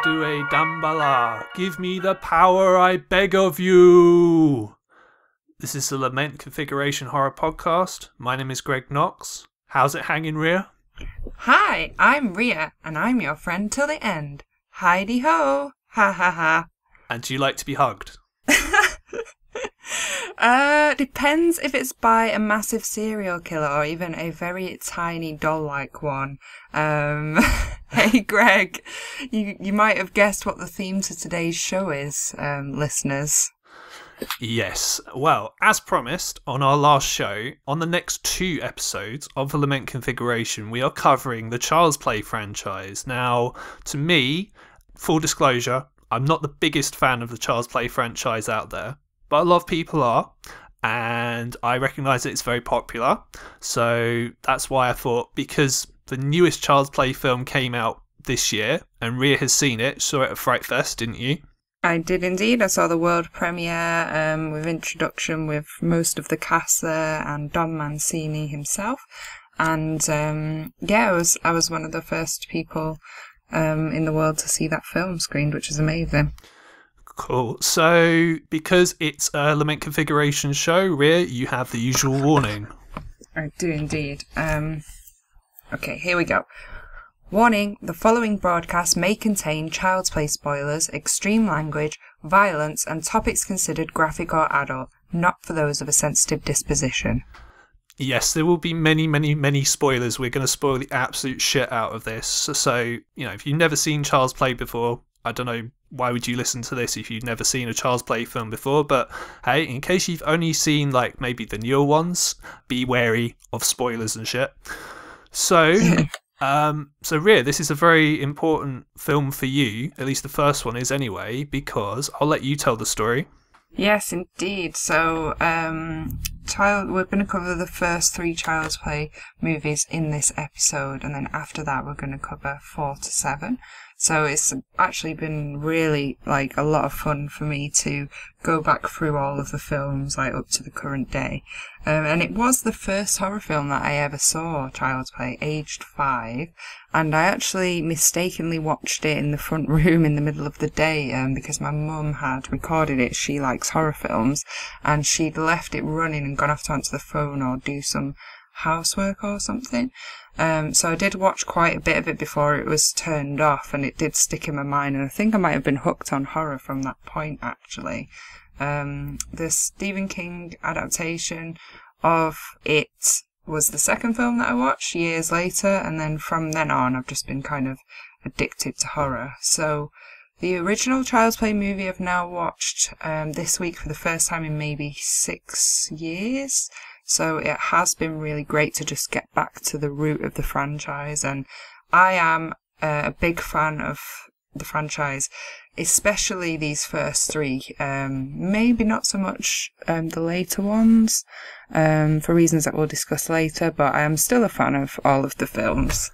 Due Dambala, give me the power, I beg of you. This is the Lament Configuration Horror Podcast. My name is Greg Knox. How's it hanging, Rhea? Hi, I'm Rhea, and I'm your friend till the end. Heidi ho! Ha ha ha. And do you like to be hugged? Depends if it's by a massive serial killer or even a very tiny doll-like one. Hey Greg, you might have guessed what the theme to today's show is, listeners. Yes. Well, as promised on our last show, on the next 2 episodes of the Lament Configuration, we are covering the Child's Play franchise. Now, to me, full disclosure, I'm not the biggest fan of the Child's Play franchise out there, but a lot of people are, and I recognise that it's very popular. So that's why I thought, because the newest Child's Play film came out this year, and Rhea has seen it, saw it at Fright Fest, didn't you? I did indeed. I saw the world premiere with introduction with most of the cast there and Don Mancini himself. And I was one of the first people in the world to see that film screened, which is amazing. Cool. So, because it's a Lament Configuration show, Rhea, you have the usual warning. I do indeed. Okay, here we go. Warning, the following broadcast may contain Child's Play spoilers, extreme language, violence, and topics considered graphic or adult, not for those of a sensitive disposition. Yes, there will be many, many, many spoilers. We're going to spoil the absolute shit out of this. So, if you've never seen Child's Play before, I don't know, why would you listen to this if you've never seen a Child's Play film before? But hey, in case you've only seen maybe the newer ones, be wary of spoilers and shit. So, Rhea, this is a very important film for you. At least the first one is anyway, because I'll let you tell the story. Yes, indeed. So, we're going to cover the first 3 Child's Play movies in this episode, and then after that we're going to cover 4 to 7. So it's actually been really a lot of fun for me to go back through all of the films up to the current day. And it was the first horror film that I ever saw, Child's Play, aged 5. And I actually mistakenly watched it in the front room in the middle of the day because my mum had recorded it. She likes horror films, and she'd left it running and gone off to answer the phone or do some housework or something. So I did watch quite a bit of it before it was turned off, and it did stick in my mind, and I think I might have been hooked on horror from that point, actually. The Stephen King adaptation of it was the second film that I watched years later, and then from then on I've just been kind of addicted to horror. So the original Child's Play movie I've now watched this week for the first time in maybe 6 years. So it has been really great to just get back to the root of the franchise, and I am a big fan of the franchise, especially these first 3. Maybe not so much the later ones, for reasons that we'll discuss later, but I am still a fan of all of the films.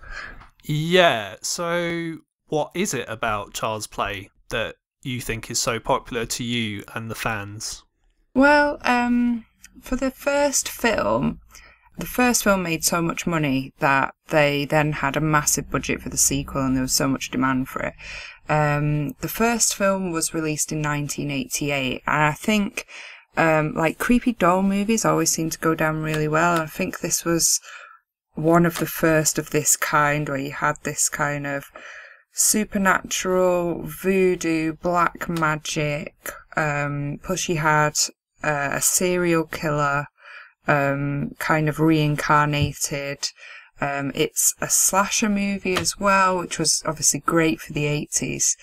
Yeah, so what is it about Child's Play that you think is so popular to you and the fans? Well, for the first film made so much money that they then had a massive budget for the sequel, and there was so much demand for it. The first film was released in 1988, and I think creepy doll movies always seem to go down really well. I think this was one of the first of this kind, where you had this kind of supernatural, voodoo, black magic, plus you had a serial killer kind of reincarnated. It's a slasher movie as well, which was obviously great for the 80s.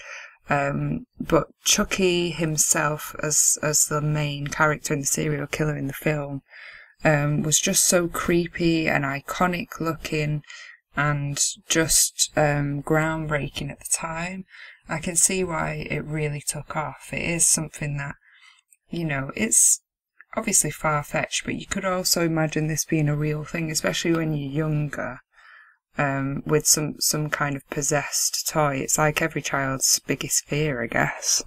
But Chucky himself as the main character and the serial killer in the film was just so creepy and iconic looking and just groundbreaking at the time. I can see why it really took off. It is something that, it's obviously far-fetched, but you could also imagine this being a real thing, especially when you're younger, with some kind of possessed toy. It's like every child's biggest fear, I guess.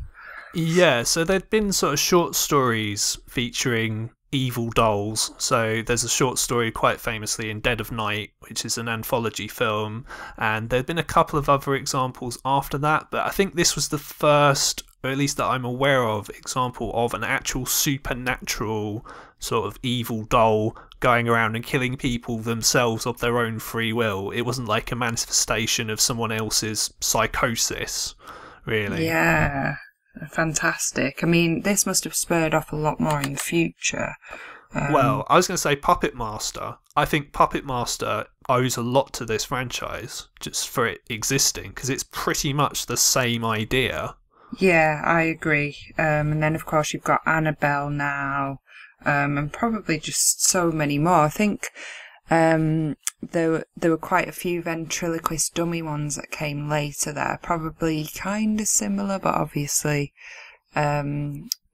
Yeah, so there'd been sort of short stories featuring evil dolls. So there's a short story quite famously in Dead of Night, which is an anthology film, and there have been a couple of other examples after that, but I think this was the first, or at least that I'm aware of, example of an actual supernatural sort of evil doll going around and killing people themselves of their own free will. It wasn't like a manifestation of someone else's psychosis, really. Yeah, fantastic. I mean, this must have spurred off a lot more in the future. Well, I was going to say Puppet Master. I think Puppet Master owes a lot to this franchise just for it existing, because it's pretty much the same idea. Yeah, I agree. And then, of course, you've got Annabelle now, and probably just so many more. I think there were quite a few ventriloquist dummy ones that came later there, probably kind of similar, but obviously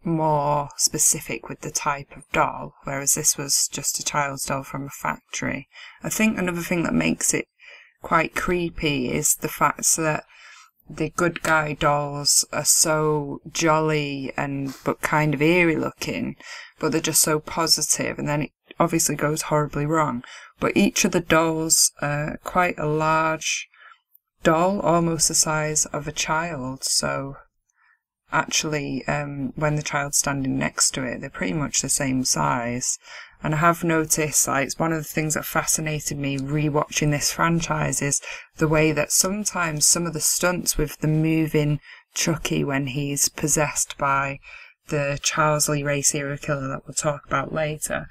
more specific with the type of doll, whereas this was just a child's doll from a factory. I think another thing that makes it quite creepy is the fact that the good guy dolls are so jolly but kind of eerie looking, but they're just so positive, and then it obviously goes horribly wrong. But each of the dolls are quite a large doll, almost the size of a child, so actually when the child's standing next to it, they're pretty much the same size. And I have noticed, like, it's one of the things that fascinated me rewatching this franchise is the way that sometimes some of the stunts with the moving Chucky when he's possessed by the Charles Lee Ray serial killer that we'll talk about later,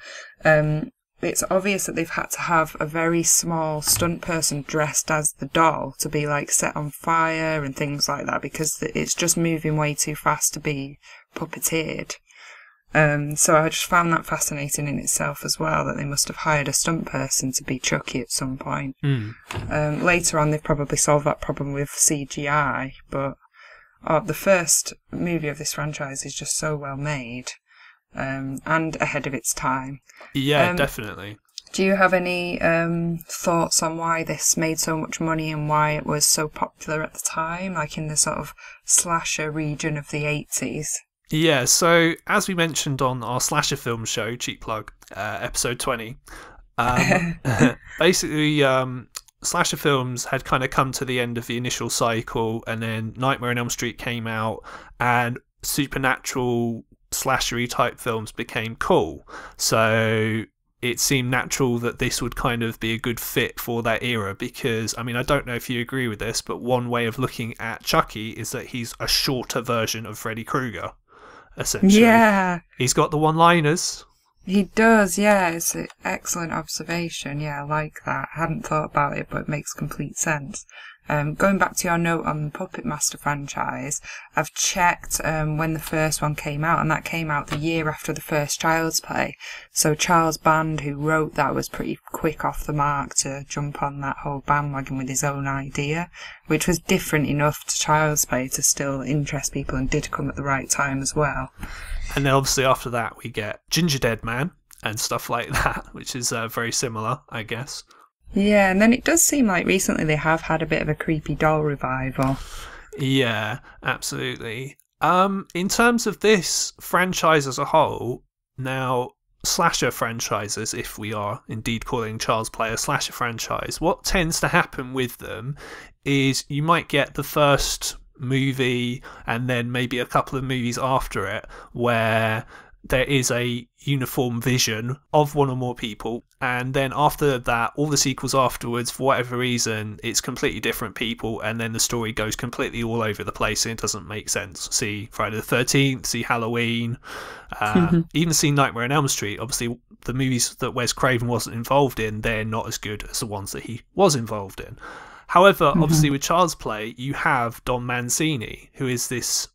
it's obvious that they've had to have a very small stunt person dressed as the doll to be, like, set on fire and things like that, because it's just moving way too fast to be puppeteered. So I just found that fascinating in itself as well, that they must have hired a stunt person to be Chucky at some point. Later on, they've probably solved that problem with CGI, but the first movie of this franchise is just so well made, and ahead of its time. Yeah, definitely. Do you have any thoughts on why this made so much money and why it was so popular at the time, like in the sort of slasher region of the 80s? Yeah, so as we mentioned on our slasher film show, cheap plug, episode 20, basically slasher films had kind of come to the end of the initial cycle, and then Nightmare on Elm Street came out, and supernatural slashery type films became cool. So it seemed natural that this would kind of be a good fit for that era, because, I mean, I don't know if you agree with this, but one way of looking at Chucky is that he's a shorter version of Freddy Krueger. Essentially. Yeah. He's got the one-liners. He does, yeah. It's an excellent observation. Yeah, I like that. I hadn't thought about it, but it makes complete sense. Going back to your note on the Puppet Master franchise, I've checked when the first one came out, and that came out the year after the first Child's Play. So Charles Band, who wrote that, was pretty quick off the mark to jump on that whole bandwagon with his own idea, which was different enough to Child's Play to still interest people, and did come at the right time as well. And then obviously after that we get Ginger Dead Man and stuff like that, which is very similar, I guess. Yeah, and then it does seem like recently they have had a bit of a creepy doll revival. Yeah, absolutely. In terms of this franchise as a whole, now, slasher franchises, if we are indeed calling Child's Play a slasher franchise, what tends to happen with them is you might get the first movie and then maybe a couple of movies after it where there is a uniform vision of one or more people, and then after that, all the sequels afterwards, for whatever reason, it's completely different people, and then the story goes completely all over the place and it doesn't make sense. See Friday the 13th, see Halloween, even see Nightmare on Elm Street. Obviously, the movies that Wes Craven wasn't involved in, they're not as good as the ones that he was involved in. However, obviously with Child's Play, you have Don Mancini, who is this,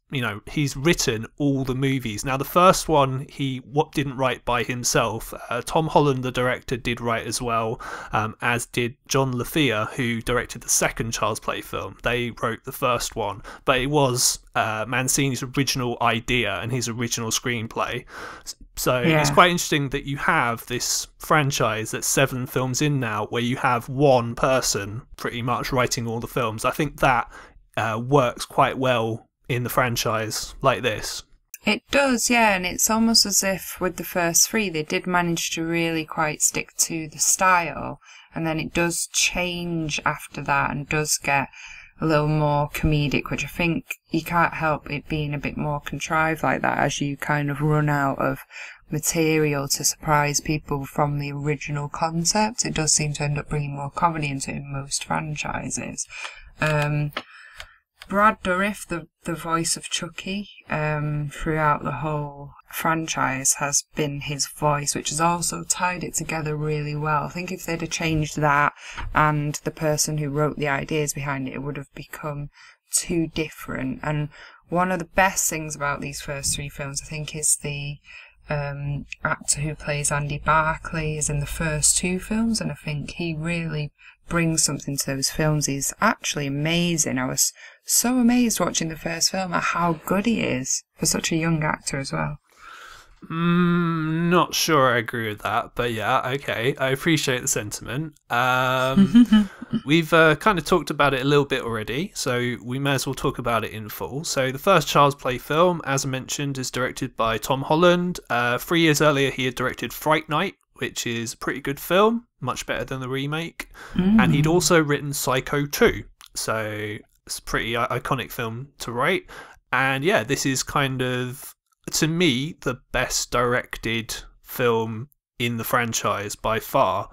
he's written all the movies. Now, the first one he didn't write by himself. Tom Holland, the director, did write as well, as did John LaFia, who directed the second Child's Play film. They wrote the first one, but it was Mancini's original idea and his original screenplay. So It's quite interesting that you have this franchise that's 7 films in now, where you have one person pretty much writing all the films. I think that works quite well in the franchise like this. It does, yeah, and it's almost as if with the first three they did manage to really quite stick to the style, and then it does change after that and does get a little more comedic, which I think you can't help it being a bit more contrived like that as you kind of run out of material to surprise people from the original concept. It does seem to end up bringing more comedy into it in most franchises. Brad Dourif, the voice of Chucky, throughout the whole franchise has been his voice, which has also tied it together really well. I think if they'd have changed that and the person who wrote the ideas behind it, it would have become too different. And one of the best things about these first three films, I think, is the actor who plays Andy Barclay is in the first two films, and I think he really brings something to those films. He's actually amazing. I was so amazed watching the first film at how good he is for such a young actor as well. Not sure I agree with that, but yeah, okay, I appreciate the sentiment. We've kind of talked about it a little bit already, so we may as well talk about it in full. So the first Child's Play film, as I mentioned, is directed by Tom Holland. 3 years earlier he had directed Fright Night, which is a pretty good film, much better than the remake. And he'd also written Psycho 2, so it's a pretty iconic film to write. And yeah, this is kind of, to me, the best directed film in the franchise by far.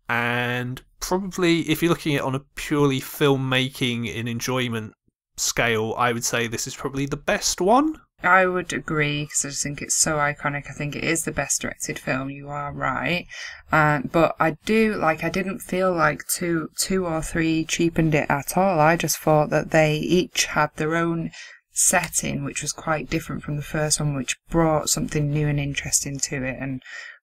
And probably, if you're looking at it on a purely filmmaking and enjoyment scale, I would say this is probably the best one. I would agree, because I just think it's so iconic. I think it is the best directed film. You are right. But I didn't feel like two or three cheapened it at all. I just thought that they each had their own setting, which was quite different from the first one, which brought something new and interesting to it and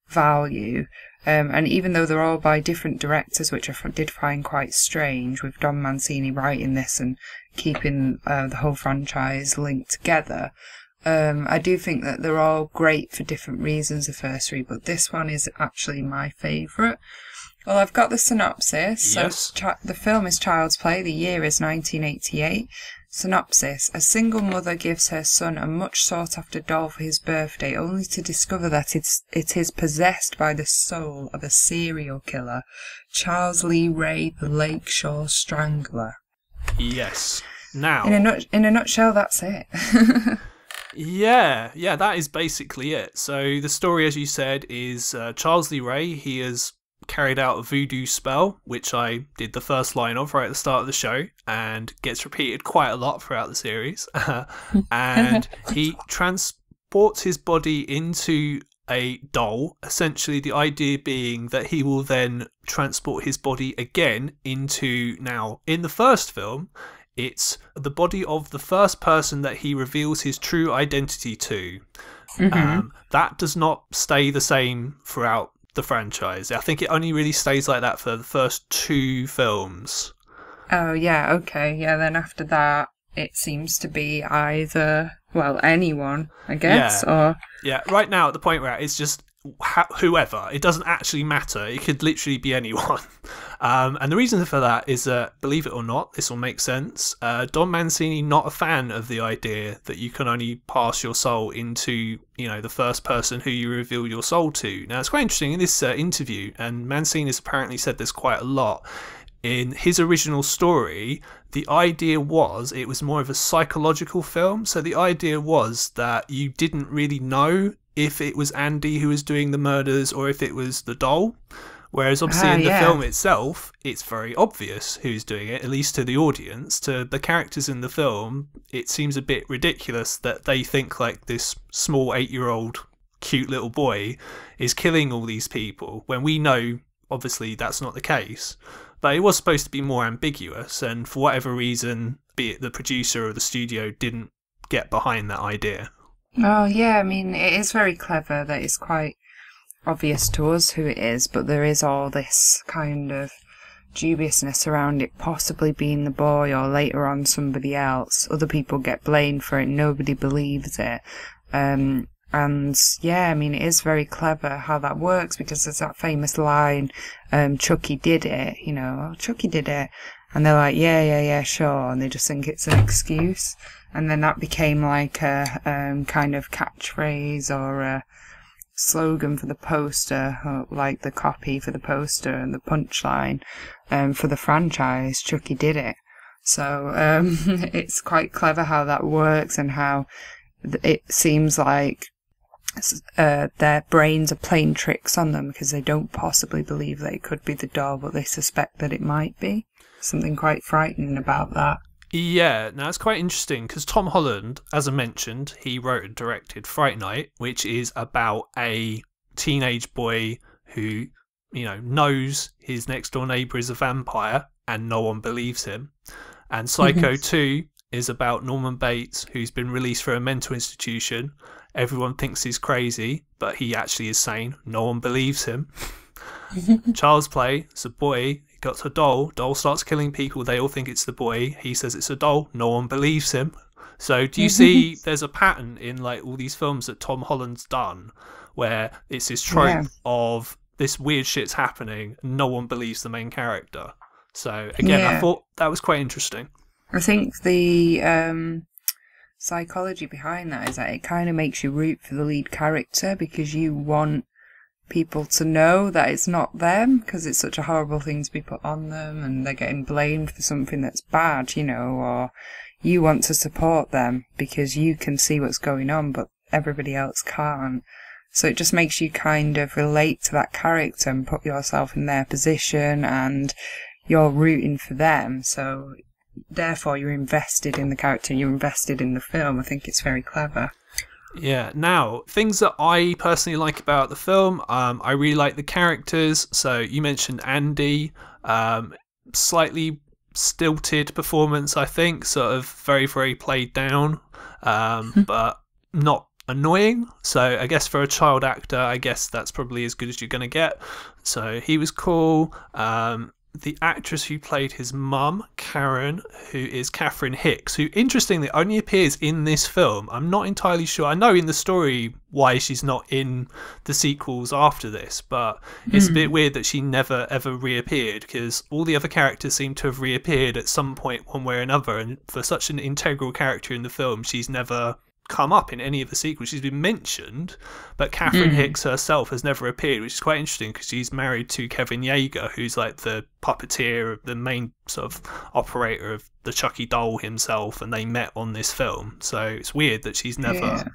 value. And even though they're all by different directors, which I did find quite strange, with Don Mancini writing this and keeping the whole franchise linked together, I do think that they're all great for different reasons, the first three, but this one is actually my favourite. Well, I've got the synopsis. Yes. So the film is Child's Play. The year is 1988. Synopsis. A single mother gives her son a much sought-after doll for his birthday, only to discover that it is possessed by the soul of a serial killer, Charles Lee Ray, the Lakeshore Strangler. Yes. Now, in a nutshell, that's it. Yeah, that is basically it. So the story, as you said, is Charles Lee Ray. He has carried out a voodoo spell, which I did the first line of right at the start of the show, and gets repeated quite a lot throughout the series. And he transports his body into a doll, essentially the idea being that he will then transport his body again into, now, in the first film, it's the body of the first person that he reveals his true identity to. That does not stay the same throughout the franchise. I think it only really stays like that for the first two films. Oh, yeah, okay. Yeah, then after that, it seems to be either, well, anyone, I guess, or... Yeah, right now, at the point where it's just whoever. It doesn't actually matter. It could literally be anyone. And the reason for that is that, believe it or not, this will make sense. Don Mancini not a fan of the idea that you can only pass your soul into, the first person who you reveal your soul to. Now, it's quite interesting in this interview, and Mancini has apparently said this quite a lot. In his original story, the idea was it was more of a psychological film. So the idea was that you didn't really know if it was Andy who was doing the murders or if it was the doll. Whereas obviously in the film itself, it's very obvious who's doing it, at least to the audience. To the characters in the film, it seems a bit ridiculous that they think like this small 8-year-old cute little boy is killing all these people when we know obviously that's not the case. But it was supposed to be more ambiguous, and for whatever reason, be it the producer or the studio, didn't get behind that idea. Oh, yeah, I mean, it is very clever that it's quite obvious to us who it is, but there is all this kind of dubiousness around it possibly being the boy or later on somebody else. Other people get blamed for it, nobody believes it. And yeah, I mean, it is very clever how that works, because there's that famous line, Chucky did it, Chucky did it. And they're like, yeah, sure. And they just think it's an excuse. And then that became like a kind of catchphrase or a slogan for the poster, or like the copy for the poster and the punchline for the franchise. Chucky did it. So it's quite clever how that works, and how it seems like their brains are playing tricks on them because they don't possibly believe that it could be the doll, but they suspect that it might be. Something quite frightening about that. Yeah, now it's quite interesting because Tom Holland, as I mentioned, he wrote and directed Fright Night, which is about a teenage boy who, knows his next door neighbour is a vampire and no one believes him. And Psycho 2 is about Norman Bates, who's been released from a mental institution. Everyone thinks he's crazy, but he actually is sane. No one believes him. Child's Play, it's a boy, he got a doll starts killing people, they all think it's the boy, he says it's a doll, no one believes him. So do you see there's a pattern in like all these films that Tom Holland's done where it's this trope of this weird shit's happening and no one believes the main character? So again, I thought that was quite interesting. I think the psychology behind that is that it kind of makes you root for the lead character because you want people to know that it's not them, because it's such a horrible thing to be put on them and they're getting blamed for something that's bad, or you want to support them because you can see what's going on but everybody else can't. So it just makes you kind of relate to that character and put yourself in their position, and you're rooting for them. So therefore you're invested in the character, you're invested in the film. I think it's very clever. Yeah, now, things that I personally like about the film, I really like the characters. So you mentioned Andy, slightly stilted performance, I think, sort of very, very played down, but not annoying. So I guess for a child actor, I guess that's probably as good as you're going to get. So he was cool. The actress who played his mum, Karen, who is Catherine Hicks, who interestingly only appears in this film. I'm not entirely sure. I know in the story why she's not in the sequels after this, but it's a bit weird that she never ever reappeared, because all the other characters seem to have reappeared at some point one way or another, and for such an integral character in the film, she's never come up in any of the sequels. She's been mentioned, but Catherine Hicks herself has never appeared, which is quite interesting because she's married to Kevin Yeager, who's like the puppeteer, the main sort of operator of the Chucky doll himself, and they met on this film. So it's weird that she's never,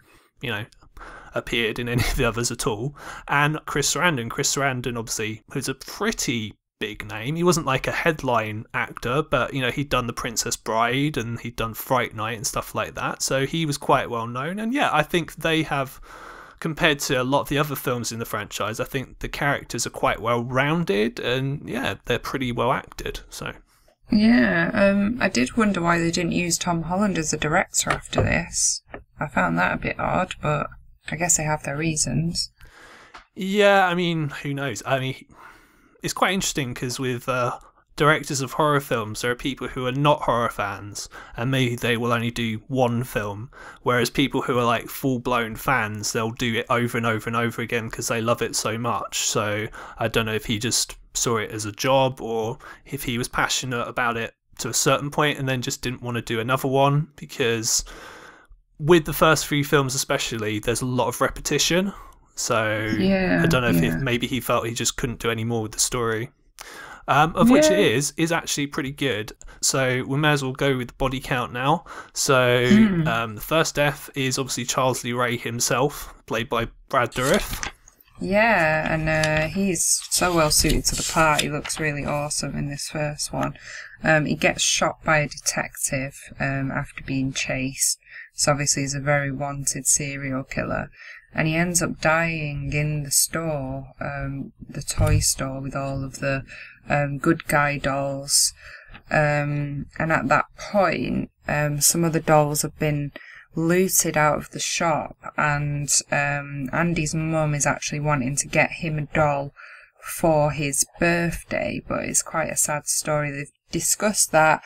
appeared in any of the others at all. And Chris Sarandon obviously, who's a pretty big name. He wasn't like a headline actor, but he'd done The Princess Bride and he'd done Fright Night and stuff like that, so he was quite well known. And I think they have, compared to a lot of the other films in the franchise, I think the characters are quite well rounded, and they're pretty well acted. So I did wonder why they didn't use Tom Holland as a director after this. I found that a bit odd, but I guess they have their reasons. I mean, who knows? I mean, it's quite interesting because with directors of horror films, there are people who are not horror fans and maybe they will only do one film, whereas people who are like full-blown fans, they'll do it over and over and over again because they love it so much. So I don't know if he just saw it as a job or if he was passionate about it to a certain point and then just didn't want to do another one, because with the first three films especially, there's a lot of repetition. So I don't know if maybe he felt he just couldn't do any more with the story, which it is actually pretty good. So we may as well go with the body count now. So the first death is obviously Charles Lee Ray himself, played by Brad Dourif. Yeah, and he's so well suited to the part. He looks really awesome in this first one. He gets shot by a detective after being chased. So obviously he's a very wanted serial killer. And he ends up dying in the store, the toy store with all of the good guy dolls. And at that point, some of the dolls have been looted out of the shop, and Andy's mum is actually wanting to get him a doll for his birthday, but it's quite a sad story. They've discussed that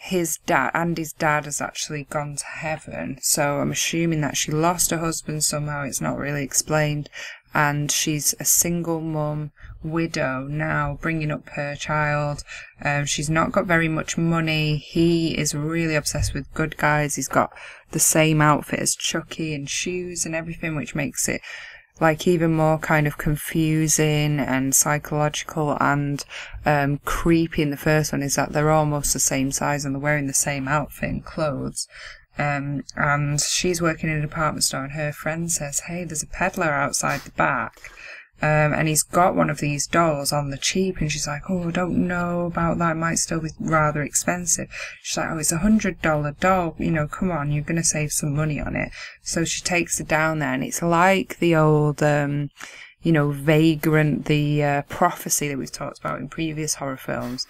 his dad, Andy's dad, has actually gone to heaven. So I'm assuming that she lost her husband somehow. It's not really explained. And she's a single mum, widow now, bringing up her child. She's not got very much money. He is really obsessed with good guys. He's got the same outfit as Chucky and shoes and everything, which makes it like even more kind of confusing and psychological and creepy. In the first one is that they're almost the same size and they're wearing the same outfit and clothes. And she's working in a department store and her friend says, hey, there's a peddler outside the back. And he's got one of these dolls on the cheap, and she's like, oh, I don't know about that, it might still be rather expensive. She's like, oh, it's $100 doll, you know, come on, you're going to save some money on it. So she takes it down there, and it's like the old, you know, Vagrant, the prophecy that we've talked about in previous horror films,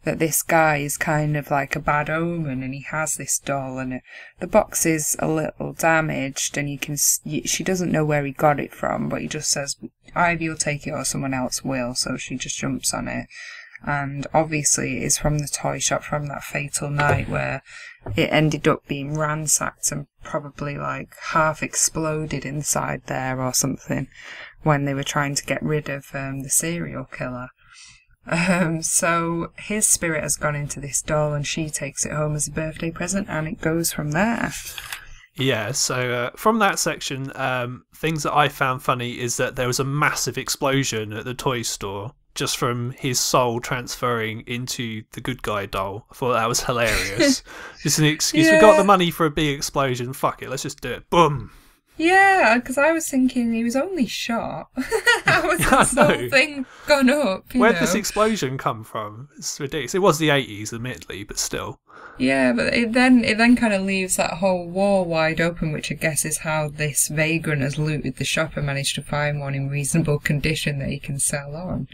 that this guy is kind of like a bad omen, and he has this doll, and the box is a little damaged, and she doesn't know where he got it from, but he just says, either you'll take it or someone else will, so she just jumps on it. And obviously it's from the toy shop from that fatal night where it ended up being ransacked and probably like half exploded inside there or something when they were trying to get rid of the serial killer. So his spirit has gone into this doll and she takes it home as a birthday present, and it goes from there. Yeah, so from that section, things that I found funny is that there was a massive explosion at the toy store just from his soul transferring into the good guy doll. I thought that was hilarious. Just an excuse. Yeah. We got the money for a big explosion. Fuck it, let's just do it. Boom. Yeah, because I was thinking he was only shot. How was this whole thing gone up? Where did this explosion come from? It's ridiculous. It was the 80s, admittedly, but still. Yeah, but it then kind of leaves that whole wall wide open, which I guess is how this vagrant has looted the shop and managed to find one in reasonable condition that he can sell on.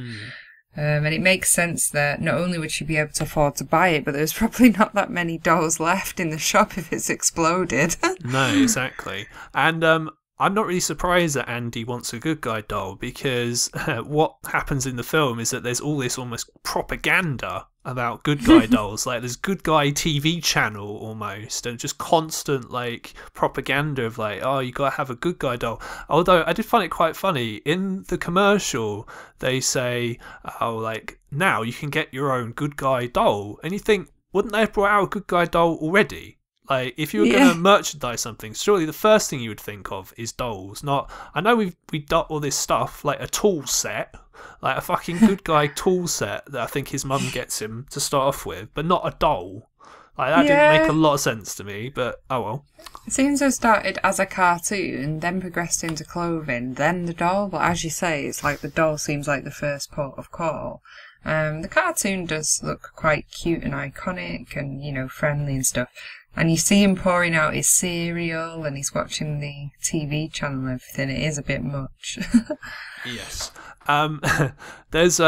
And it makes sense that not only would she be able to afford to buy it, but there's probably not that many dolls left in the shop if it's exploded. No, exactly. And I'm not really surprised that Andy wants a good guy doll, because what happens in the film is that there's all this almost propaganda about good guy dolls. Like there's good guy TV channel almost, and just constant like propaganda of like, oh, you gotta have a good guy doll. Although I did find it quite funny in the commercial, they say, oh, like now you can get your own good guy doll, and you think, wouldn't they have brought out a good guy doll already? Like, if you were going to merchandise something, surely the first thing you would think of is dolls. Not, I know we got all this stuff, like a tool set, like a fucking good guy tool set that I think his mum gets him to start off with, but not a doll. Like, that didn't make a lot of sense to me, but oh well. It seems to have started as a cartoon, then progressed into clothing, then the doll, but as you say, it's like the doll seems like the first port of call. The cartoon does look quite cute and iconic and, you know, friendly and stuff. And you see him pouring out his cereal and he's watching the TV channel and everything. It is a bit much. Yes. There's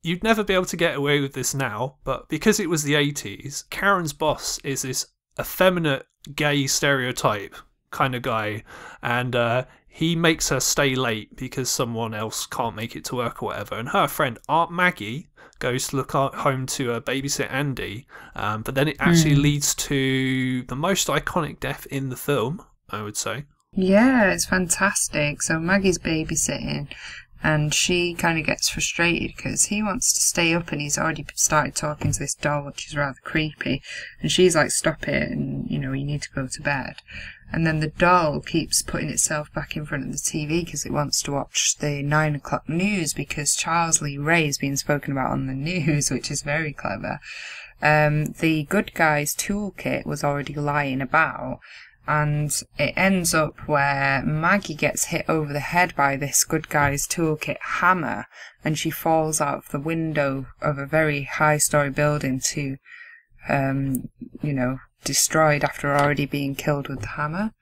you'd never be able to get away with this now, but because it was the 80s, Karen's boss is this effeminate gay stereotype kind of guy, and he makes her stay late because someone else can't make it to work or whatever, and her friend Aunt Maggie goes to look home to babysit Andy, but then it actually leads to the most iconic death in the film, I would say. Yeah, it's fantastic. So Maggie's babysitting and she kind of gets frustrated because he wants to stay up and he's already started talking to this doll, which is rather creepy, and she's like, stop it, and you know, you need to go to bed. And then the doll keeps putting itself back in front of the TV because it wants to watch the 9 o'clock news because Charles Lee Ray is being spoken about on the news, which is very clever. The good guy's toolkit was already lying about, and it ends up where Maggie gets hit over the head by this good guy's toolkit hammer, and she falls out of the window of a very high-story building to, you know, destroyed after already being killed with the hammer.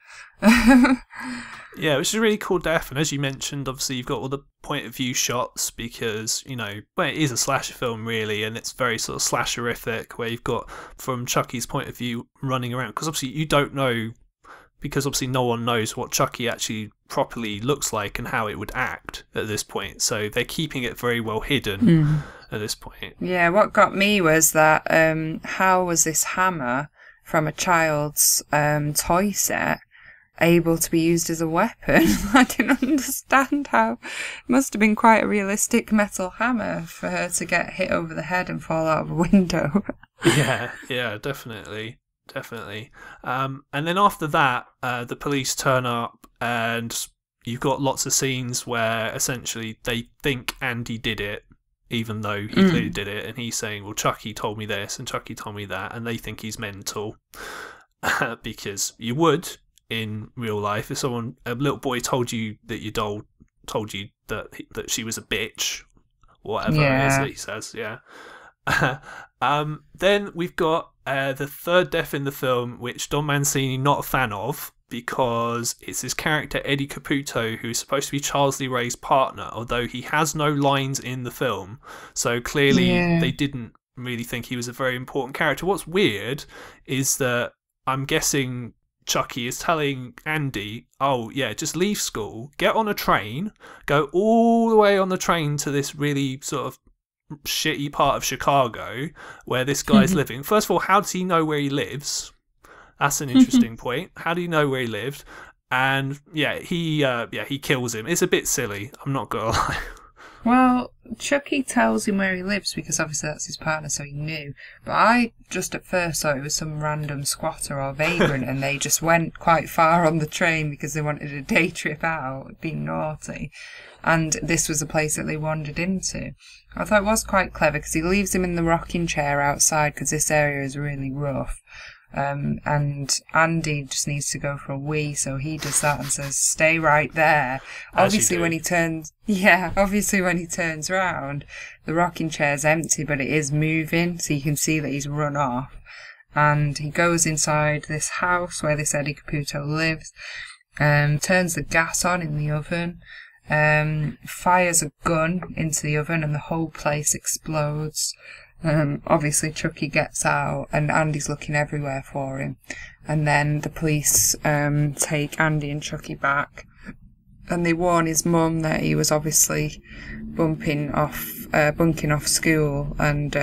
Yeah, which is a really cool death, and as you mentioned, obviously you've got all the point of view shots because, you know, well, it is a slasher film really, and it's very sort of slasherific where you've got from Chucky's point of view running around, because obviously you don't know, because obviously no one knows what Chucky actually properly looks like and how it would act at this point, so they're keeping it very well hidden. at this point. Yeah, what got me was that how was this hammer from a child's toy set able to be used as a weapon? I didn't understand how. It must have been quite a realistic metal hammer for her to get hit over the head and fall out of a window. Yeah, definitely. And then after that, the police turn up, and you've got lots of scenes where essentially they think Andy did it, even though he clearly did it, and he's saying, well, Chucky told me this and Chucky told me that, and they think he's mental. Because you would in real life, if a little boy told you that your doll told you that she was a bitch, whatever it is that he says, then we've got the third death in the film, which Don Mancini not a fan of, because it's his character Eddie Caputo, who's supposed to be Charles Lee Ray's partner, although he has no lines in the film, so clearly they didn't really think he was a very important character. What's weird is that I'm guessing Chucky is telling Andy, oh yeah, just leave school, get on a train, go all the way on the train to this really sort of shitty part of Chicago where this guy's living. First of all, how does he know where he lives? That's an interesting point. How do you know where he lived? And he kills him. It's a bit silly, I'm not gonna lie. Well, Chucky tells him where he lives because obviously that's his partner, so he knew. But I just at first thought it was some random squatter or vagrant, and they just went quite far on the train because they wanted a day trip out, being naughty. And this was a place that they wandered into. I thought it was quite clever because he leaves him in the rocking chair outside because this area is really rough. And Andy just needs to go for a wee, so he does that and says, stay right there. Obviously when he turns round, the rocking chair's empty, but it is moving, so you can see that he's run off. And he goes inside this house where this Eddie Caputo lives, turns the gas on in the oven, fires a gun into the oven, and the whole place explodes. Obviously Chucky gets out and Andy's looking everywhere for him, and then the police take Andy and Chucky back, and they warn his mum that he was obviously bunking off school and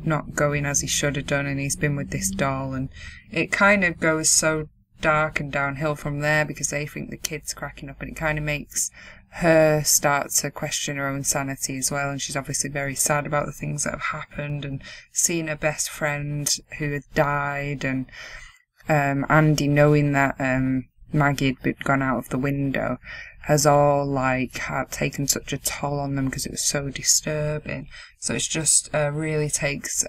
not going as he should have done, and he's been with this doll, and it kind of goes so dark and downhill from there because they think the kid's cracking up, and it kind of makes her start to question her own sanity as well, and she's obviously very sad about the things that have happened and seeing her best friend who had died, and Andy knowing that Maggie had gone out of the window has all had taken such a toll on them because it was so disturbing. So it's just really takes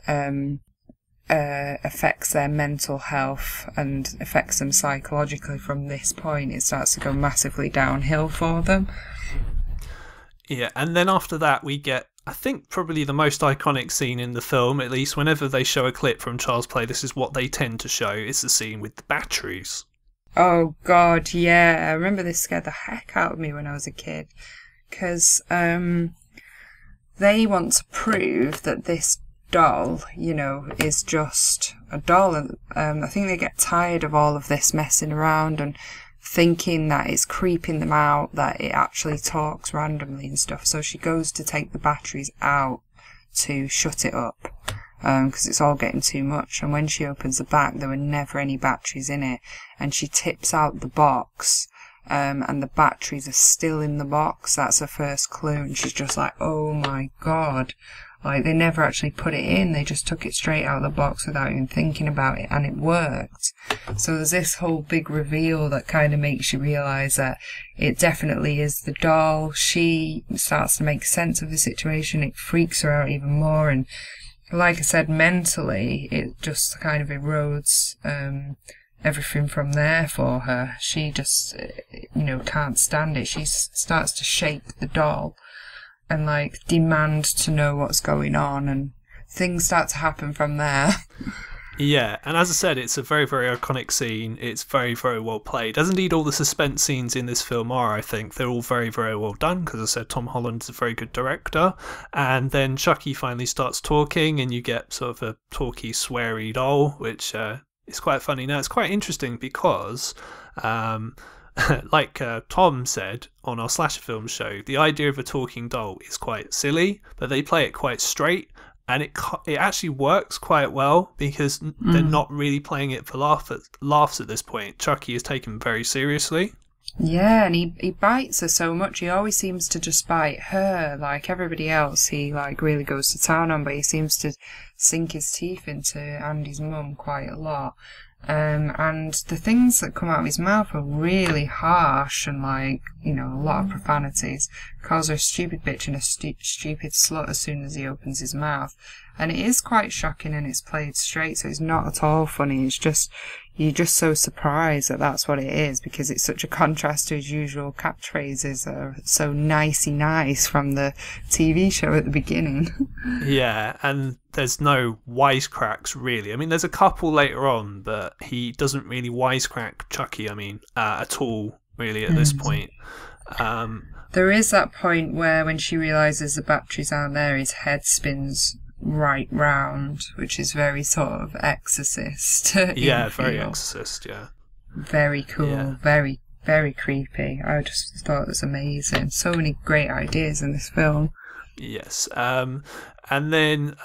affects their mental health and affects them psychologically. From this point it starts to go massively downhill for them. Yeah, and then after that we get, I think, probably the most iconic scene in the film. At least whenever they show a clip from Child's Play, this is what they tend to show. It's the scene with the batteries. Oh god, yeah, I remember this scared the heck out of me when I was a kid, because they want to prove that this doll, is just a doll, and I think they get tired of all of this messing around and thinking that it's creeping them out, that it actually talks randomly and stuff. So she goes to take the batteries out to shut it up because it's all getting too much. And when she opens the back, there were never any batteries in it, and she tips out the box and the batteries are still in the box. That's her first clue, and she's just like, oh my god. Like, they never actually put it in, they just took it straight out of the box without even thinking about it, and it worked. So there's this whole big reveal that kind of makes you realise that it definitely is the doll. She starts to make sense of the situation, it freaks her out even more, and like I said, mentally, it just kind of erodes everything from there for her. She just, can't stand it. She starts to shake the doll and demand to know what's going on, and things start to happen from there. Yeah, and as I said, it's a very, very iconic scene. It's very, very well played. As indeed all the suspense scenes in this film are, I think. They're all very, very well done, because as I said, Tom Holland's a very good director. And then Chucky finally starts talking, and you get sort of a talky, sweary doll, which is quite funny. Now, it's quite interesting because like Tom said on our slasher film show, the idea of a talking doll is quite silly, but they play it quite straight, and it actually works quite well because they're not really playing it for laughs at this point. Chucky is taken very seriously. Yeah, and he bites her so much. He always seems to just bite her. Like everybody else, he like really goes to town on, but he seems to sink his teeth into Andy's mum quite a lot. And the things that come out of his mouth are really harsh and like, you know, a lot of profanities. Calls her a stupid bitch and a stupid slut as soon as he opens his mouth. And it is quite shocking, and it's played straight, so it's not at all funny. It's just, you're just so surprised that that's what it is, because it's such a contrast to his usual catchphrases that are so nicey nice from the TV show at the beginning. Yeah, and there's no wisecracks really. I mean, there's a couple later on, but he doesn't really wisecrack Chucky, at all, really, at this point. There is that point where when she realises the batteries aren't there, his head spins right round, which is very sort of Exorcist. Yeah, very Exorcist, yeah. Very cool, yeah. Very, very creepy. I just thought it was amazing. So many great ideas in this film. Yes. And then,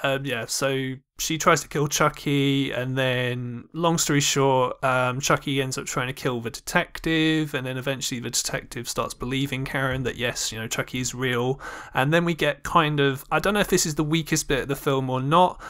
so she tries to kill Chucky, and then, long story short, Chucky ends up trying to kill the detective, and then eventually the detective starts believing Karen that, yes, you know, Chucky is real. And then we get kind of, I don't know if this is the weakest bit of the film or not,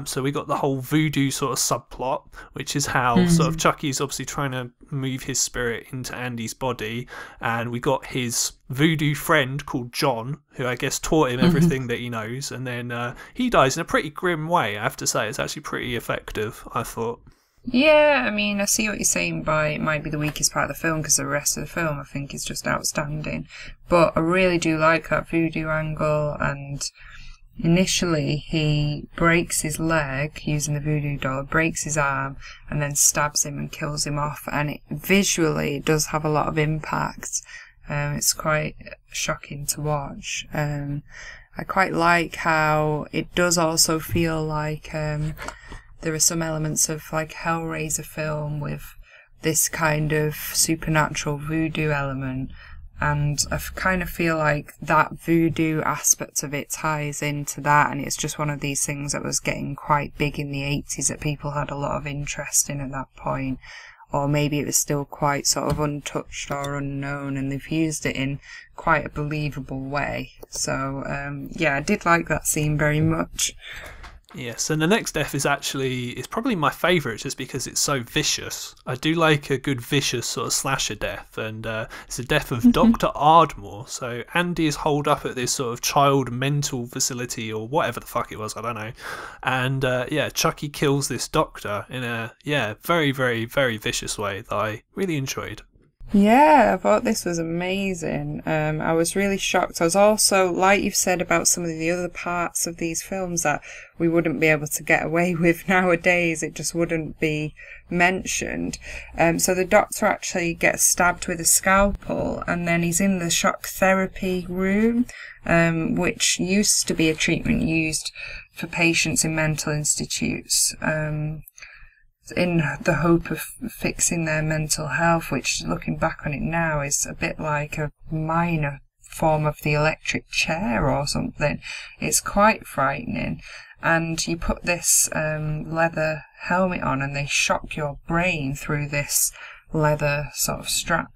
so we got the whole voodoo sort of subplot, which is how sort of Chucky's obviously trying to move his spirit into Andy's body, and we got his voodoo friend called John, who I guess taught him everything that he knows, and then he dies in a pretty grim way. I have to say, it's actually pretty effective, I thought. Yeah, I mean, I see what you're saying by it might be the weakest part of the film, because the rest of the film I think is just outstanding. But I really do like that voodoo angle, and initially he breaks his leg using the voodoo doll, breaks his arm, and then stabs him and kills him off, and it visually does have a lot of impact. It's quite shocking to watch. I quite like how it does also feel like there are some elements of like Hellraiser film with this kind of supernatural voodoo element, and I kind of feel like that voodoo aspect of it ties into that, and it's just one of these things that was getting quite big in the 80s that people had a lot of interest in at that point. Or maybe it was still quite sort of untouched or unknown, and they've used it in quite a believable way. So, I did like that scene very much. Yes, and the next death is probably my favourite, just because it's so vicious. I do like a good vicious sort of slasher death, and it's the death of Dr. Ardmore. So Andy is holed up at this sort of child mental facility, or whatever the fuck it was, I don't know. And Chucky kills this doctor in a very, very, very vicious way that I really enjoyed. Yeah, I thought this was amazing. I was really shocked. I was also, like you've said about some of the other parts of these films that we wouldn't be able to get away with nowadays, it just wouldn't be mentioned. So the doctor actually gets stabbed with a scalpel, and then he's in the shock therapy room, which used to be a treatment used for patients in mental institutes. In the hope of fixing their mental health, which, looking back on it now, is a bit like a minor form of the electric chair or something. It's quite frightening. And you put this leather helmet on, and they shock your brain through this leather sort of strap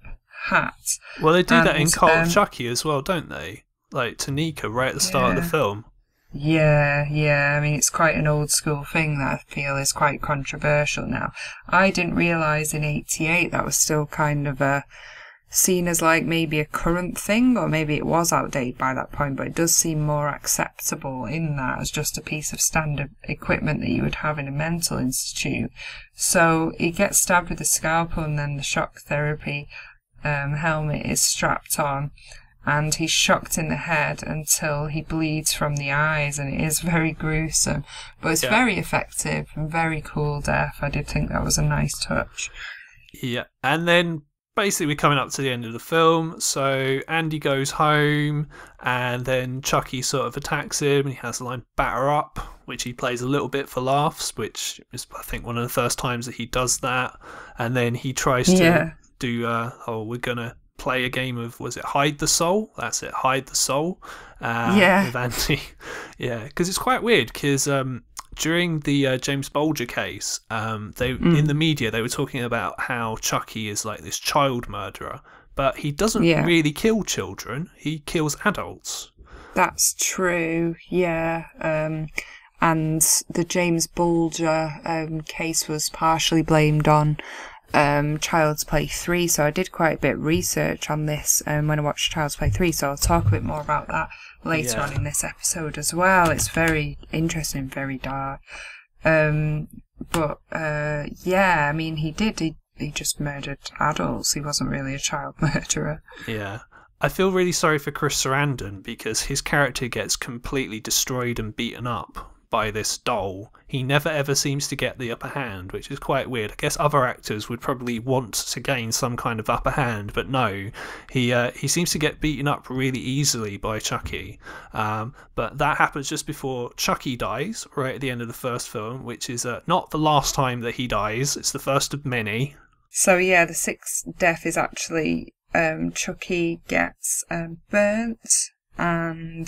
hat. Well, they do that in Cult of Chucky as well, don't they? Like Tanika right at the start of the film. Yeah, I mean, it's quite an old school thing that I feel is quite controversial now. I didn't realise in 88 that was still kind of seen as like maybe a current thing, or maybe it was outdated by that point, but it does seem more acceptable in that as just a piece of standard equipment that you would have in a mental institute. So he gets stabbed with a scalpel, and then the shock therapy helmet is strapped on, and he's shocked in the head until he bleeds from the eyes, and it is very gruesome, but it's very effective and very cool death. I did think that was a nice touch. Yeah, and then basically we're coming up to the end of the film, so Andy goes home, and then Chucky sort of attacks him, and he has the line "batter up," which he plays a little bit for laughs, which is I think one of the first times that he does that, and then he tries to do, we're going to play a game of, was it Hide the Soul? That's it, Hide the Soul. With Andy. Yeah, because it's quite weird, because during the James Bulger case, in the media, they were talking about how Chucky is like this child murderer, but he doesn't really kill children, he kills adults. That's true, yeah. And the James Bulger case was partially blamed on Child's Play 3, so I did quite a bit of research on this when I watched Child's Play 3, so I'll talk a bit more about that later on in this episode as well. It's very interesting, very dark. I mean, he just murdered adults. He wasn't really a child murderer. Yeah. I feel really sorry for Chris Sarandon, because his character gets completely destroyed and beaten up by this doll. He never ever seems to get the upper hand, which is quite weird. I guess other actors would probably want to gain some kind of upper hand, but no, he seems to get beaten up really easily by Chucky. But that happens just before Chucky dies, right at the end of the first film, which is not the last time that he dies. It's the first of many. So yeah, the sixth death is actually Chucky gets burnt, and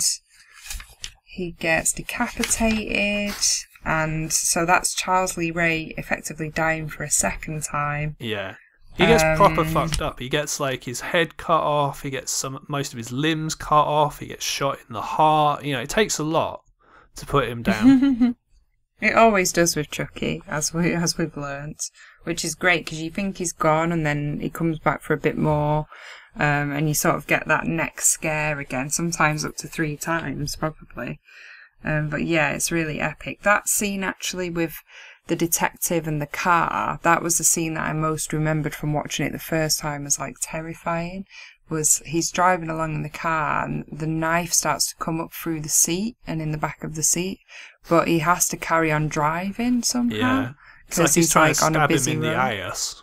he gets decapitated, and so that's Charles Lee Ray effectively dying for a second time. Yeah. He gets proper fucked up. He gets like his head cut off, he gets most of his limbs cut off, he gets shot in the heart. You know, it takes a lot to put him down. It always does with Chucky, as we've learnt, which is great, because you think he's gone and then he comes back for a bit more, and you sort of get that next scare again, sometimes up to 3 times probably. But yeah, it's really epic. That scene actually with the detective and the car, that was the scene that I most remembered from watching it the first time as like terrifying. Was he's driving along in the car and the knife starts to come up through the seat and in the back of the seat, but he has to carry on driving somehow. Yeah, it's like he's trying to stab him in the ass.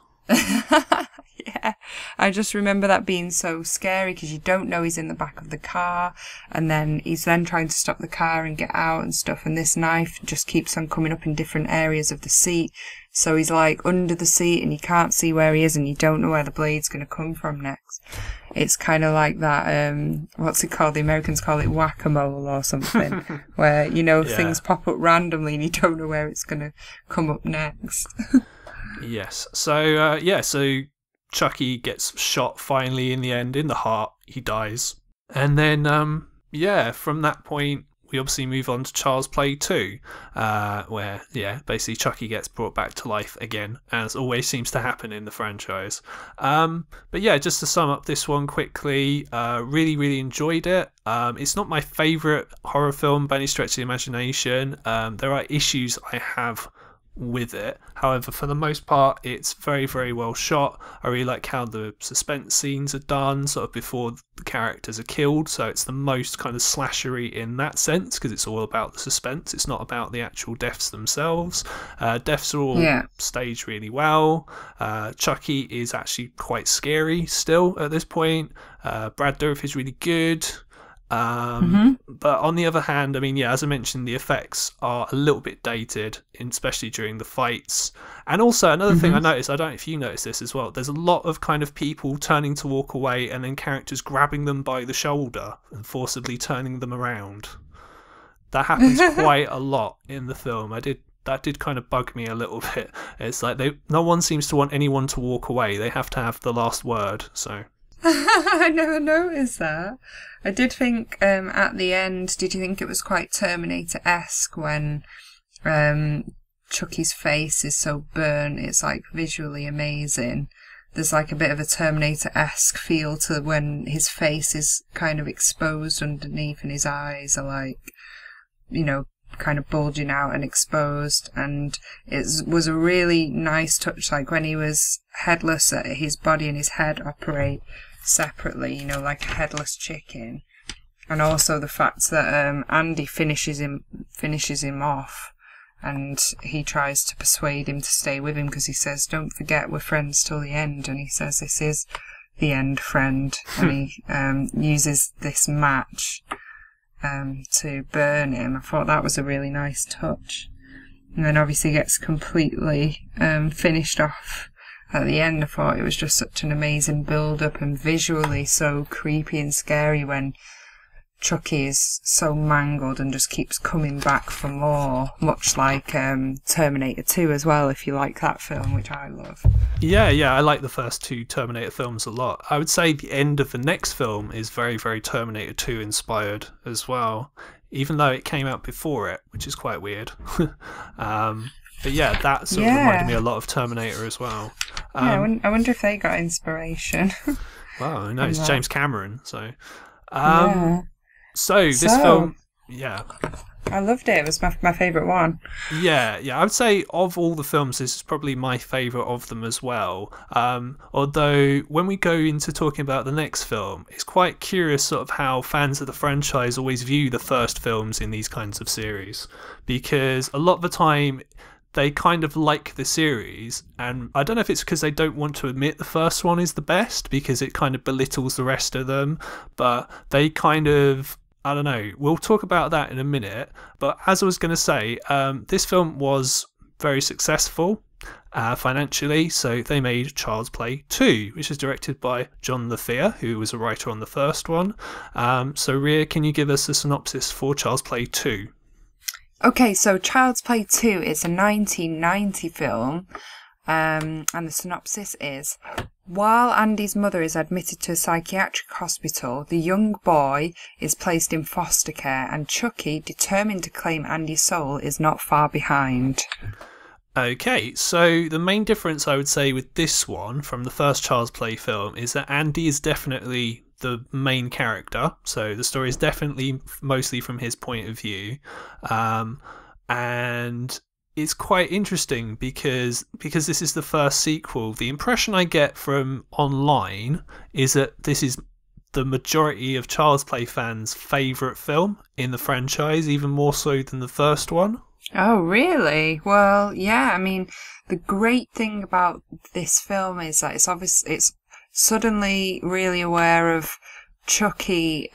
Yeah, I just remember that being so scary, because you don't know he's in the back of the car, and then he's then trying to stop the car and get out and stuff, and this knife just keeps on coming up in different areas of the seat, so he's like under the seat and you can't see where he is and you don't know where the blade's going to come from next. It's kind of like that, what's it called? The Americans call it whack-a-mole or something, where, you know, things pop up randomly and you don't know where it's going to come up next. Yes. So, so Chucky gets shot finally in the end, in the heart. He dies. And then, from that point, we obviously move on to Child's Play 2, where, basically Chucky gets brought back to life again, as always seems to happen in the franchise. But yeah, just to sum up this one quickly, really, really enjoyed it. It's not my favourite horror film by any stretch of the imagination. There are issues I have with it. However, for the most part, it's very, very well shot. I really like how the suspense scenes are done sort of before the characters are killed, so it's the most kind of slashery in that sense, because it's all about the suspense. It's not about the actual deaths themselves. Deaths are all staged really well. Chucky is actually quite scary still at this point. Brad Dourif is really good. But on the other hand, I mean, as I mentioned, the effects are a little bit dated, especially during the fights. And also another thing I noticed, I don't know if you noticed this as well, there's a lot of kind of people turning to walk away and then characters grabbing them by the shoulder and forcibly turning them around. That happens quite a lot in the film. That did kind of bug me a little bit. It's like no one seems to want anyone to walk away. They have to have the last word, so... I never noticed that. I did think at the end, did you think it was quite Terminator-esque when Chucky's face is so burnt? It's like visually amazing. There's like a bit of a Terminator-esque feel to when his face is kind of exposed underneath and his eyes are like, you know, kind of bulging out and exposed, and it was a really nice touch, like when he was headless, his body and his head operate separately, you know, like a headless chicken. And also the fact that Andy finishes him off, and he tries to persuade him to stay with him, because he says, don't forget we're friends till the end, and he says, this is the end, friend. And he uses this match to burn him. I thought that was a really nice touch. And then obviously gets completely finished off at the end. I thought it was just such an amazing build-up and visually so creepy and scary when Chucky is so mangled and just keeps coming back for more, much like Terminator 2 as well, if you like that film, which I love. Yeah, I like the first two Terminator films a lot. I would say the end of the next film is very, very Terminator 2 inspired as well, even though it came out before it, which is quite weird. But yeah, that sort of reminded me a lot of Terminator as well. I wonder if they got inspiration. Well, no, it's James Cameron, so... So this film, I loved it. It was my favourite one. Yeah. I would say of all the films, this is probably my favourite of them as well. Although when we go into talking about the next film, it's quite curious sort of how fans of the franchise always view the first films in these kinds of series, because a lot of the time they kind of like the series, and I don't know if it's because they don't want to admit the first one is the best because it kind of belittles the rest of them, but they kind of, I don't know, we'll talk about that in a minute. But as I was going to say, this film was very successful financially, so they made Child's Play 2, which is directed by John LaFia, who was a writer on the first one. So Rhea, can you give us a synopsis for Child's Play 2? Okay, so Child's Play 2 is a 1990 film, and the synopsis is: while Andy's mother is admitted to a psychiatric hospital, the young boy is placed in foster care, and Chucky, determined to claim Andy's soul, is not far behind. Okay, so the main difference I would say with this one from the first Child's Play film is that Andy is definitely the main character, so the story is definitely mostly from his point of view, and it's quite interesting because this is the first sequel. The impression I get from online is that this is the majority of Child's Play fans' favourite film in the franchise, even more so than the first one. Oh, really? Well, yeah, I mean, the great thing about this film is that it's suddenly really aware of Chucky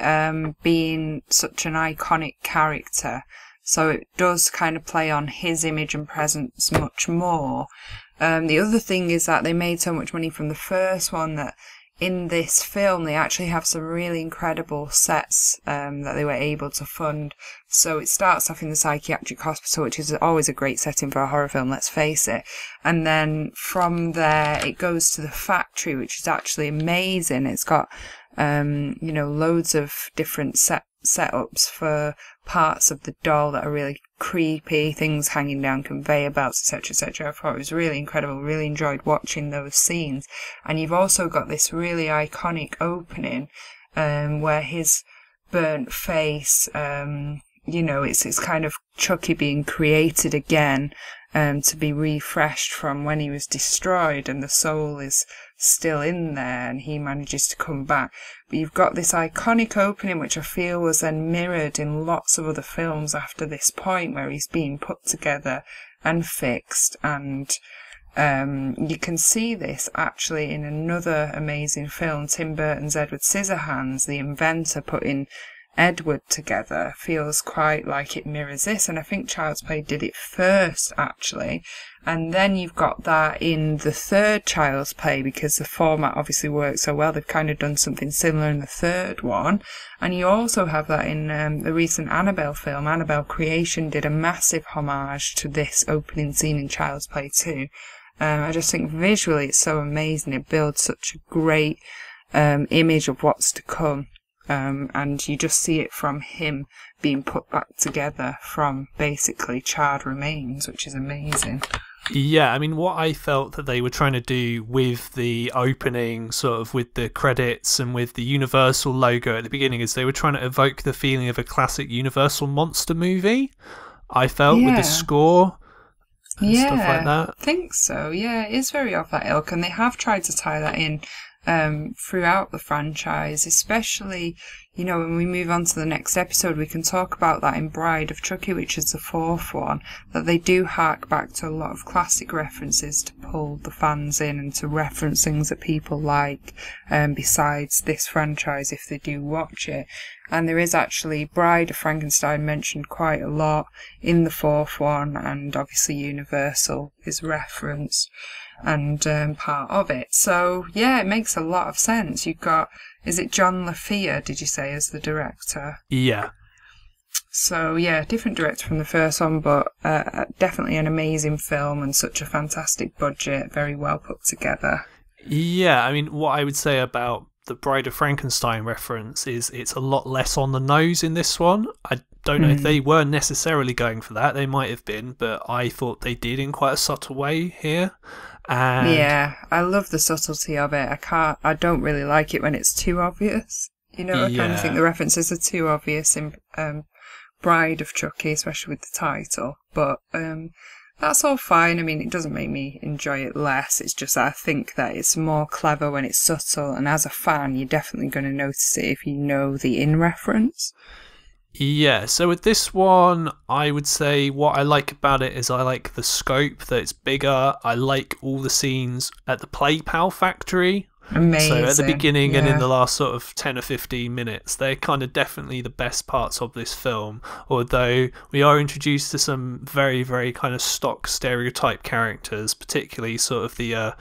being such an iconic character. So it does kind of play on his image and presence much more. The other thing is that they made so much money from the first one that in this film they actually have some really incredible sets that they were able to fund. So it starts off in the psychiatric hospital, which is always a great setting for a horror film, let's face it. And then from there it goes to the factory, which is actually amazing. It's got loads of different setups for parts of the doll that are really creepy, things hanging down conveyor belts, etc. I thought it was really incredible, really enjoyed watching those scenes. And you've also got this really iconic opening where his burnt face, it's kind of Chucky being created again to be refreshed from when he was destroyed, and the soul is still in there and he manages to come back. But you've got this iconic opening which I feel was then mirrored in lots of other films after this point, where he's being put together and fixed, and you can see this actually in another amazing film, Tim Burton's Edward Scissorhands. The inventor putting Edward together feels quite like it mirrors this, and I think Child's Play did it first actually. And then you've got that in the third Child's Play, because the format obviously works so well. They've kind of done something similar in the third one. And you also have that in the recent Annabelle film. Annabelle Creation did a massive homage to this opening scene in Child's Play 2. I just think visually it's so amazing. It builds such a great image of what's to come. And you just see it from him being put back together from basically charred remains, which is amazing. Yeah, I mean, what I felt that they were trying to do with the opening, sort of with the credits and with the Universal logo at the beginning, is they were trying to evoke the feeling of a classic Universal monster movie, I felt, with the score and stuff like that. I think so. Yeah, it is very of that ilk, and they have tried to tie that in throughout the franchise, especially, when we move on to the next episode, we can talk about that in Bride of Chucky, which is the fourth one, that they do hark back to a lot of classic references to pull the fans in and to reference things that people like, besides this franchise if they do watch it. And there is actually Bride of Frankenstein mentioned quite a lot in the fourth one, and obviously Universal is referenced. and part of it. So yeah, it makes a lot of sense. You've got, is it John LaFia, did you say, as the director? Yeah. So yeah, different director from the first one, but definitely an amazing film and such a fantastic budget, very well put together. Yeah, I mean, what I would say about the Bride of Frankenstein reference is it's a lot less on the nose in this one. I don't know if they were necessarily going for that. They might have been, but I thought they did in quite a subtle way here. And yeah, I love the subtlety of it. I don't really like it when it's too obvious. You know, I kind of think the references are too obvious in Bride of Chucky, especially with the title. But that's all fine. I mean, it doesn't make me enjoy it less. It's just I think that it's more clever when it's subtle, and as a fan, you're definitely going to notice it if you know the in-reference. Yeah, so with this one, I would say what I like about it is I like the scope, that it's bigger. I like all the scenes at the Play Pal factory. Amazing. So at the beginning and in the last sort of 10 or 15 minutes, they're kind of definitely the best parts of this film, although we are introduced to some very, very kind of stock stereotype characters, particularly sort of the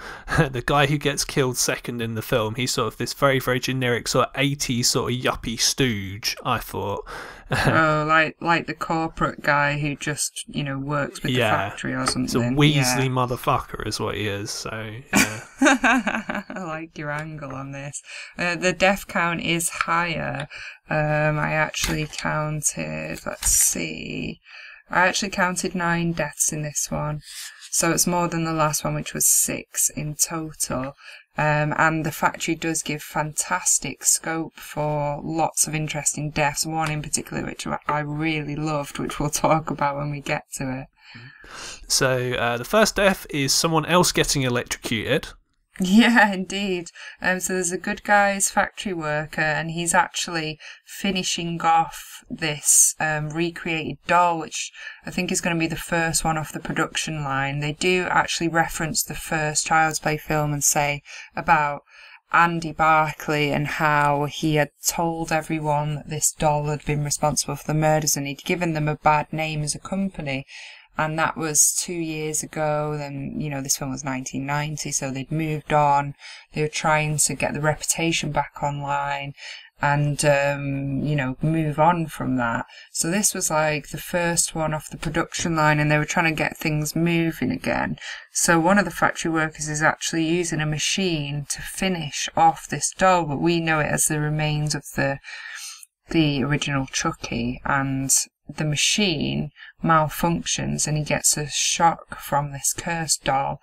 the guy who gets killed second in the film. He's sort of this very, very generic sort of 80s sort of yuppie stooge, I thought. Oh, like the corporate guy who just, works with the factory or something. It's a Weasley motherfucker is what he is, so yeah. I like your angle on this. The death count is higher. I actually counted 9 deaths in this one. So it's more than the last one, which was 6 in total. And the factory does give fantastic scope for lots of interesting deaths. One in particular, which I really loved, which we'll talk about when we get to it. So the first death is someone else getting electrocuted. Yeah, indeed. So there's a good guy's factory worker, and he's actually finishing off this recreated doll, which I think is going to be the first one off the production line. They do actually reference the first Child's Play film and say about Andy Barclay and how he had told everyone that this doll had been responsible for the murders, and he'd given them a bad name as a company. And that was 2 years ago. Then, this film was 1990, so they'd moved on. They were trying to get the reputation back online and, move on from that. So this was like the first one off the production line, and they were trying to get things moving again. So one of the factory workers is actually using a machine to finish off this doll, but we know it as the remains of the original Chucky, and the machine malfunctions and he gets a shock from this cursed doll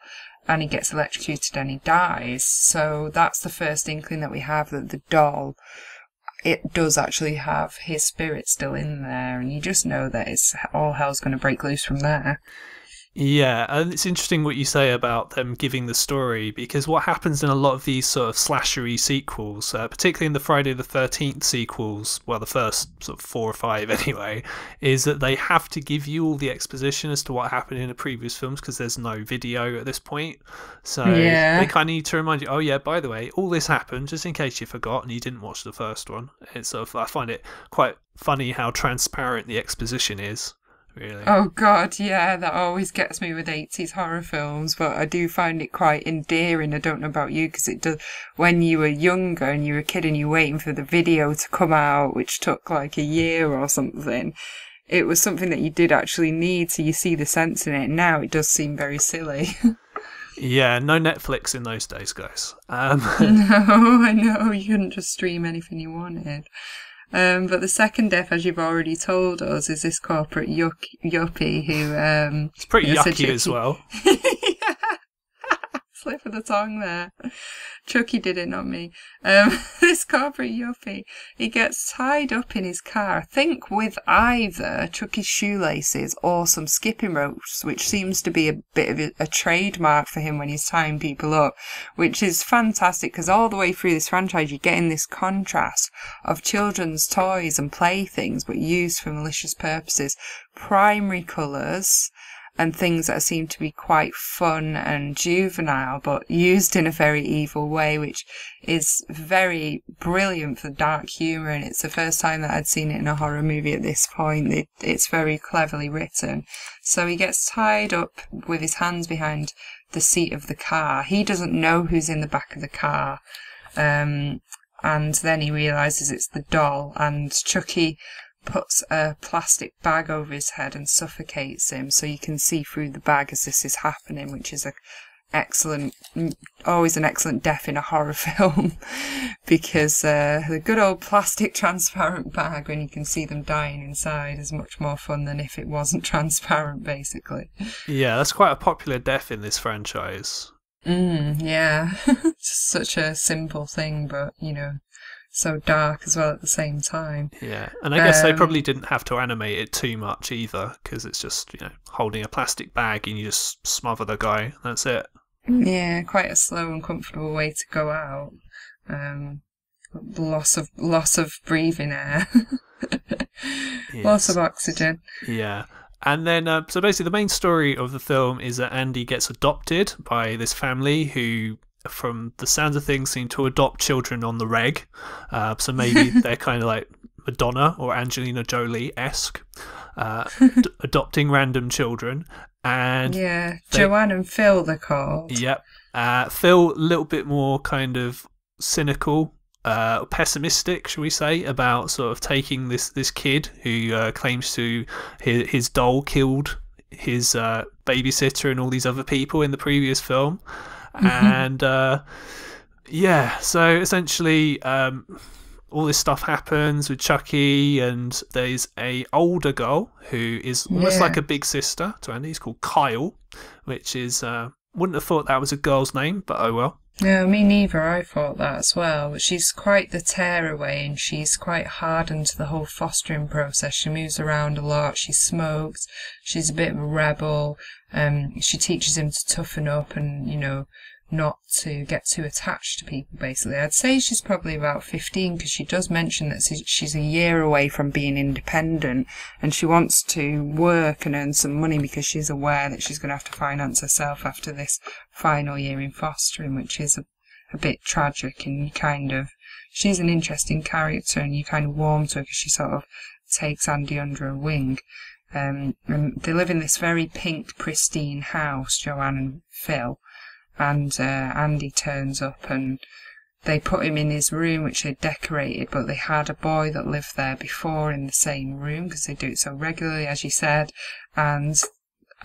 and he gets electrocuted and he dies. So that's the first inkling that we have that the doll, it does actually have his spirit still in there, and you just know that it's all hell's going to break loose from there. Yeah, and it's interesting what you say about them giving the story, because what happens in a lot of these sort of slashery sequels, particularly in the Friday the 13th sequels, well, the first sort of 4 or 5 anyway, is that they have to give you all the exposition as to what happened in the previous films because there's no video at this point. So they kind of need to remind you, oh yeah, by the way, all this happened, just in case you forgot and you didn't watch the first one. It's sort of, I find it quite funny how transparent the exposition is. Really. Oh god, yeah, that always gets me with 80s horror films, but I do find it quite endearing. I don't know about you, because it does, when you were younger and you were a kid and you were waiting for the video to come out, which took like a year or something, it was something that you did actually need, so you see the sense in it. Now it does seem very silly. Yeah, no Netflix in those days, guys. No, I know, you couldn't just stream anything you wanted. But the second death, as you've already told us, is this corporate yuppie who... it's pretty yucky as well. Yeah. Slip of the tongue there. Chucky did it, not me. This corporate yuppie, he gets tied up in his car, I think with either Chucky's shoelaces or some skipping ropes, which seems to be a bit of a trademark for him when he's tying people up, which is fantastic because all the way through this franchise you're getting this contrast of children's toys and playthings but used for malicious purposes, primary colours, and things that seem to be quite fun and juvenile, but used in a very evil way, which is very brilliant for dark humour, and it's the first time that I'd seen it in a horror movie at this point. It's very cleverly written. So he gets tied up with his hands behind the seat of the car. He doesn't know who's in the back of the car. And then he realises it's the doll, and Chucky puts a plastic bag over his head and suffocates him, so you can see through the bag as this is happening, which is always an excellent death in a horror film, because the good old plastic transparent bag, when you can see them dying inside, is much more fun than if it wasn't transparent, basically. Yeah, that's quite a popular death in this franchise. Yeah. Just such a simple thing, but, so dark as well at the same time. Yeah, and I guess they probably didn't have to animate it too much either, because it's just, holding a plastic bag and you just smother the guy. That's it. Yeah, quite a slow and comfortable way to go out. Loss of breathing air. Yes. Loss of oxygen. Yeah. And then, so basically the main story of the film is that Andy gets adopted by this family who, from the sounds of things, seem to adopt children on the reg. So maybe they're kind of like Madonna or Angelina Jolie-esque, adopting random children. And yeah, Joanne and Phil they're called. Yep. Phil, a little bit more kind of cynical, pessimistic, shall we say, about sort of taking this kid who claims to his doll killed his babysitter and all these other people in the previous film. And so essentially all this stuff happens with Chucky, and there's a older girl who is almost like a big sister to Andy. He's called Kyle, which is wouldn't have thought that was a girl's name, but oh well. No, me neither. I thought that as well. But she's quite the tearaway, and she's quite hardened to the whole fostering process. She moves around a lot. She smokes. She's a bit of a rebel. She teaches him to toughen up and, not to get too attached to people, basically. I'd say she's probably about 15, because she does mention that she's a year away from being independent, and she wants to work and earn some money because she's aware that she's going to have to finance herself after this final year in fostering, which is a bit tragic. And she's an interesting character, and you kind of warm to her because she sort of takes Andy under her wing. And they live in this very pink, pristine house, Joanne and Phil. And Andy turns up, and they put him in his room, which they decorated, but they had a boy that lived there before in the same room, because they do it so regularly, as you said. And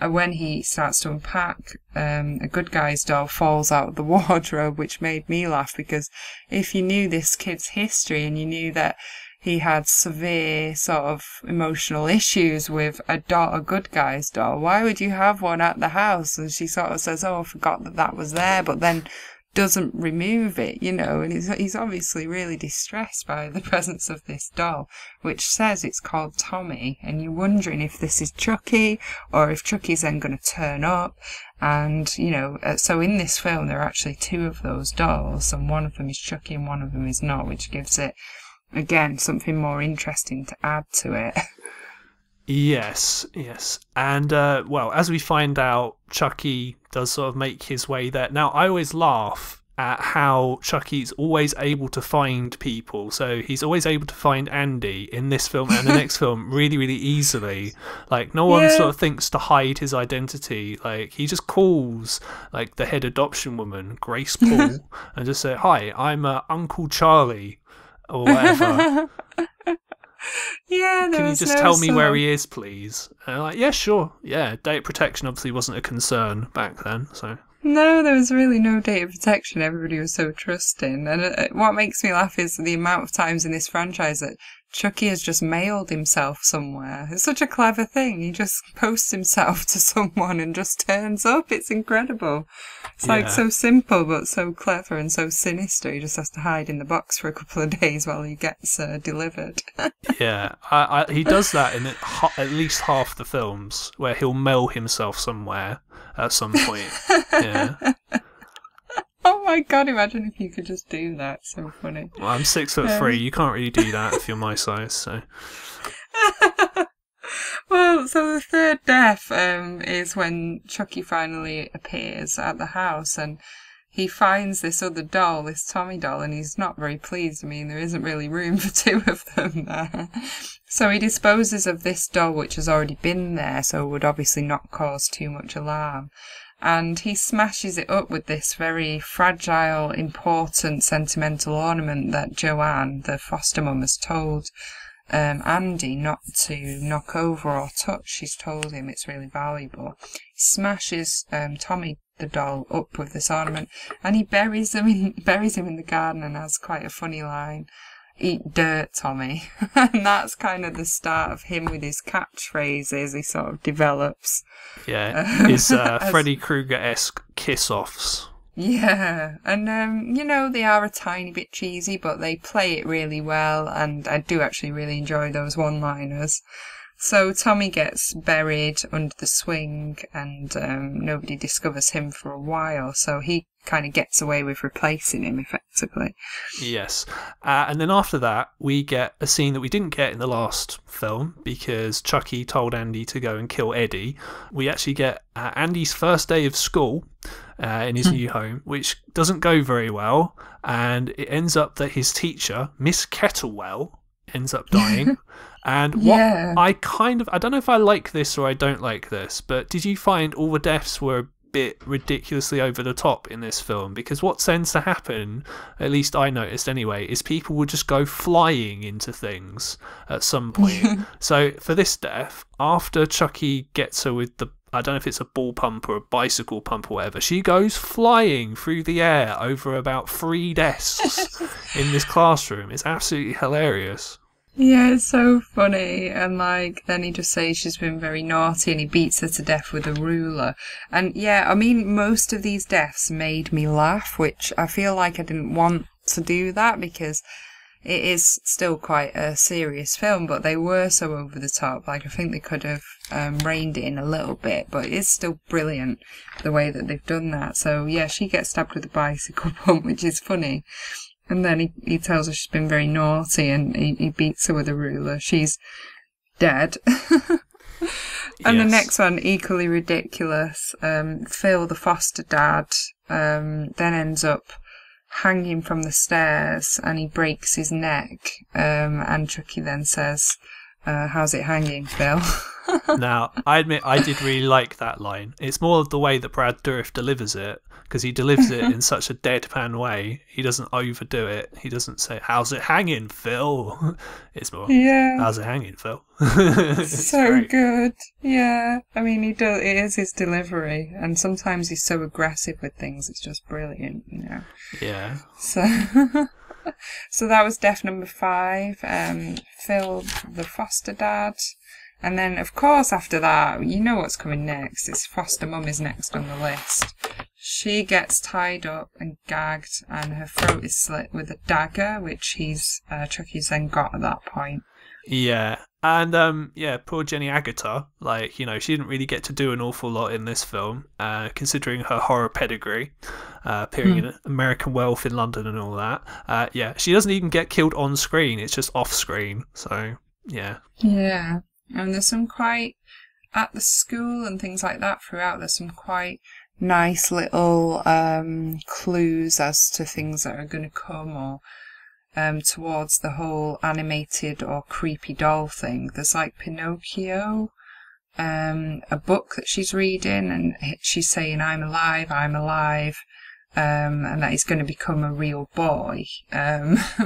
when he starts to unpack, a good guy's doll falls out of the wardrobe, which made me laugh, because if you knew this kid's history and you knew that he had severe sort of emotional issues with a good guy's doll, why would you have one at the house? And she sort of says, I forgot that was there, but then doesn't remove it, and he's obviously really distressed by the presence of this doll, which says it's called Tommy, and you're wondering if this is Chucky, or if Chucky's then going to turn up. And, so in this film there are actually two of those dolls, and one of them is Chucky and one of them is not, which gives it, again, something more interesting to add to it. Yes. And, as we find out, Chucky does sort of make his way there. Now, I always laugh at how Chucky's always able to find people. So he's always able to find Andy in this film and the next film really, really easily. Like, no one sort of thinks to hide his identity. Like, he just calls, like, the head adoption woman, Grace Paul, and just say, hi, I'm Uncle Charlie, or whatever. Can you just tell me where he is, please? And I'm like, yeah, sure. Yeah, data protection obviously wasn't a concern back then, so. No, there was really no data protection. Everybody was so trusting. And what makes me laugh is the amount of times in this franchise that Chucky has just mailed himself somewhere. It's such a clever thing. He just posts himself to someone and just turns up. It's incredible. It's like so simple but so clever and so sinister. He just has to hide in the box for a couple of days while he gets delivered. He does that in at least half the films, where he'll mail himself somewhere at some point. Yeah. Oh my god, imagine if you could just do that. So funny. Well, I'm 6'3". You can't really do that if you're my size, so. Well, so the third death is when Chucky finally appears at the house, and he finds this other doll, this Tommy doll, and he's not very pleased. I mean, there isn't really room for two of them there. So he disposes of this doll, which has already been there, so would obviously not cause too much alarm. and he smashes it up with this very fragile, important, sentimental ornament that Joanne, the foster mum, has told Andy not to knock over or touch. She's told him it's really valuable. He smashes Tommy the doll up with this ornament, and he buries him in the garden, and has quite a funny line: "Eat dirt, Tommy." And that's kind of the start of him with his catchphrases he sort of develops. Yeah, his Freddy Krueger-esque kiss-offs. Yeah, and they are a tiny bit cheesy, but they play it really well, and I do actually really enjoy those one-liners. So Tommy gets buried under the swing, and nobody discovers him for a while, so he kind of gets away with replacing him, effectively. Yes. And then after that, we get a scene that we didn't get in the last film, because Chucky told Andy to go and kill Eddie. We actually get Andy's first day of school in his new home, which doesn't go very well, and it ends up that his teacher, Miss Kettlewell, ends up dying. And what I don't know if I like this or I don't like this, but did you find all the deaths were a bit ridiculously over the top in this film? Because what tends to happen, at least I noticed anyway, is people will just go flying into things at some point. So for this death, after Chucky gets her with the, I don't know if it's a ball pump or a bicycle pump or whatever, she goes flying through the air over about 3 desks in this classroom. It's absolutely hilarious. Yeah, it's so funny. And then he just says she's been very naughty, and he beats her to death with a ruler. And yeah, I mean, most of these deaths made me laugh, which I feel like I didn't want to do that, because it is still quite a serious film, but they were so over the top. I think they could have reined it in a little bit, but it's still brilliant the way that they've done that. So yeah, she gets stabbed with a bicycle pump, which is funny. And then he tells her she's been very naughty, and he beats her with a ruler. She's dead. And the next one, equally ridiculous. Phil, the foster dad, then ends up hanging from the stairs, and he breaks his neck. And Chucky then says, "How's it hanging, Phil?" Now, I admit I did really like that line. It's more of the way that Brad Dourif delivers it, because he delivers it in such a deadpan way. He doesn't overdo it. He doesn't say, "How's it hanging, Phil?" It's more, "How's it hanging, Phil?" So great. Good. Yeah. I mean, it is his delivery, and sometimes he's so aggressive with things, it's just brilliant, Yeah. So that was death number 5. Phil, the foster dad. And then, of course, after that, you know what's coming next. It's foster mum is next on the list. She gets tied up and gagged, and her throat is slit with a dagger, which Chucky's then got at that point. Yeah. And, poor Jenny Agutter, she didn't really get to do an awful lot in this film, considering her horror pedigree, appearing in American Wealth in London and all that. She doesn't even get killed on screen. It's just off screen. So, yeah. Yeah. And there's some quite, at the school and things like that throughout, there's some quite nice little clues as to things that are going to come, or towards the whole animated or creepy doll thing. There's Pinocchio, a book that she's reading, and she's saying, I'm alive, and that he's going to become a real boy,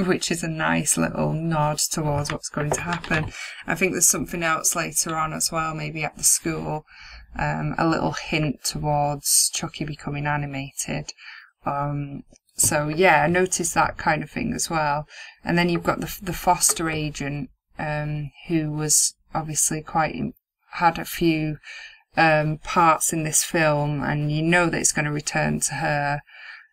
which is a nice little nod towards what's going to happen. I think there's something else later on as well, maybe at the school, a little hint towards Chucky becoming animated. So yeah, I noticed that kind of thing as well. And then you've got the foster agent, who was obviously had a few parts in this film, and you know that it's going to return to her,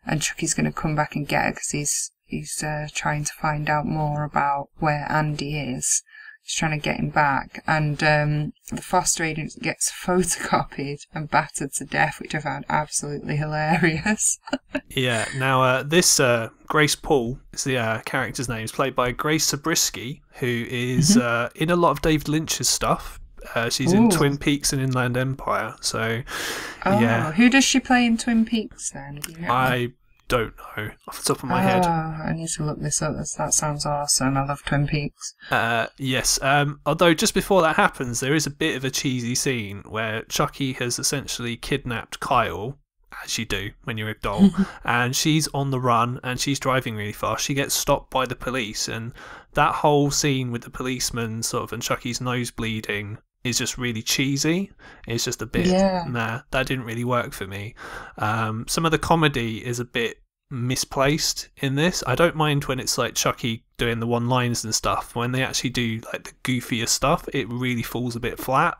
and Chucky's going to come back and get her, because he's trying to find out more about where Andy is. He's trying to get him back, and the foster agent gets photocopied and battered to death, which I found absolutely hilarious. Yeah, now this Grace Paul is the character's name. It's played by Grace Zabriskie, who is in a lot of David Lynch's stuff. She's in Twin Peaks and Inland Empire. So, yeah. Who does she play in Twin Peaks then? Do you know? I don't know off the top of my head. I need to look this up. That sounds awesome. I love Twin Peaks. Yes. Although just before that happens, there is a bit of a cheesy scene where Chucky has essentially kidnapped Kyle, as you do when you're a doll, and she's on the run and she's driving really fast. She gets stopped by the police, and that whole scene with the policeman sort of and Chucky's nose bleeding is just really cheesy. It's just a bit nah, that didn't really work for me. Some of the comedy is a bit misplaced in this. I don't mind when it's like Chucky doing the one-liners and stuff. When they actually do like the goofier stuff, it really falls a bit flat,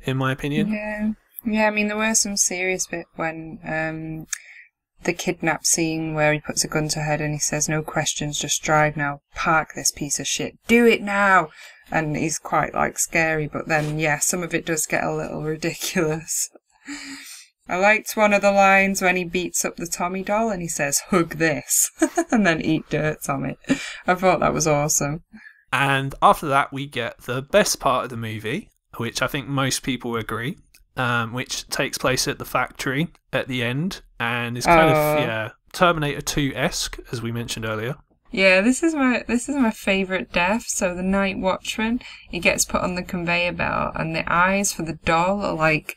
in my opinion. Yeah, I mean, there were some serious bit when the kidnap scene where he puts a gun to her head and he says, "No questions, just drive now. Park this piece of shit. Do it now." And he's quite, like, scary. But then, yeah, some of it does get a little ridiculous. I liked one of the lines when he beats up the Tommy doll and he says, "Hug this," and then eat dirt on it. I thought that was awesome. And after that, we get the best part of the movie, which I think most people agree, which takes place at the factory at the end, and is kind of Terminator 2-esque, as we mentioned earlier. Yeah, this is my favourite death. So the night watchman, he gets put on the conveyor belt, and the eyes for the doll are like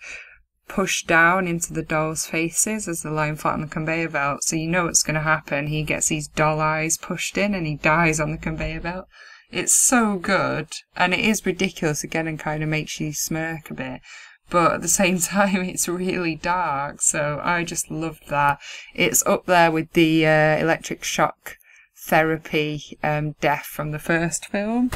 pushed down into the doll's faces as they're lying flat on the conveyor belt. So you know what's going to happen. He gets these doll eyes pushed in, and he dies on the conveyor belt. It's so good, and it is ridiculous again, and kind of makes you smirk a bit. But at the same time, it's really dark, so I just loved that. It's up there with the electric shock therapy death from the first film.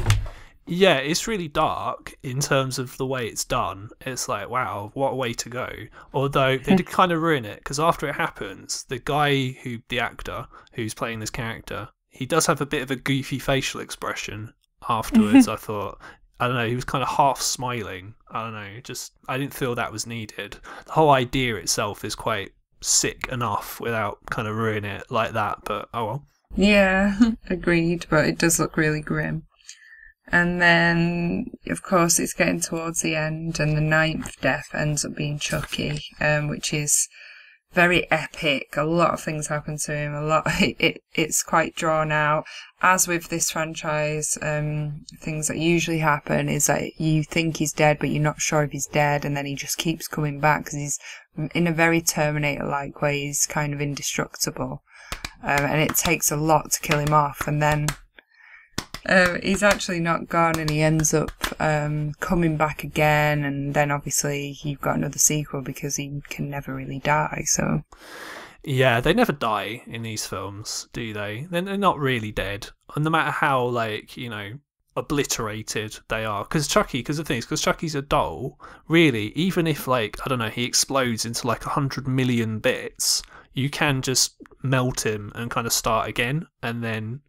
Yeah, it's really dark in terms of the way it's done. It's like, wow, what a way to go. Although they did kind of ruin it, because after it happens, the actor who's playing this character, he does have a bit of a goofy facial expression afterwards. I thought, I don't know, he was kind of half smiling. I don't know, I didn't feel that was needed. The whole idea itself is quite sick enough without kind of ruining it like that, but oh well. Yeah, agreed, but it does look really grim. And then, of course, it's getting towards the end, and the 9th death ends up being Chucky, which is very epic. A lot of things happen to him. It's quite drawn out. As with this franchise, things that usually happen is that you think he's dead, but you're not sure if he's dead, and then he just keeps coming back because he's, in a very Terminator-like way, he's kind of indestructible. And it takes a lot to kill him off, and then he's actually not gone, and he ends up coming back again, and then obviously you've got another sequel because he can never really die. So yeah, they never die in these films, do they? They're not really dead, and no matter how, like, you know, obliterated they are. Because the thing is, because Chucky's a doll, really, even if, like, I don't know, he explodes into like 100 million bits, you can just melt him and kind of start again, and then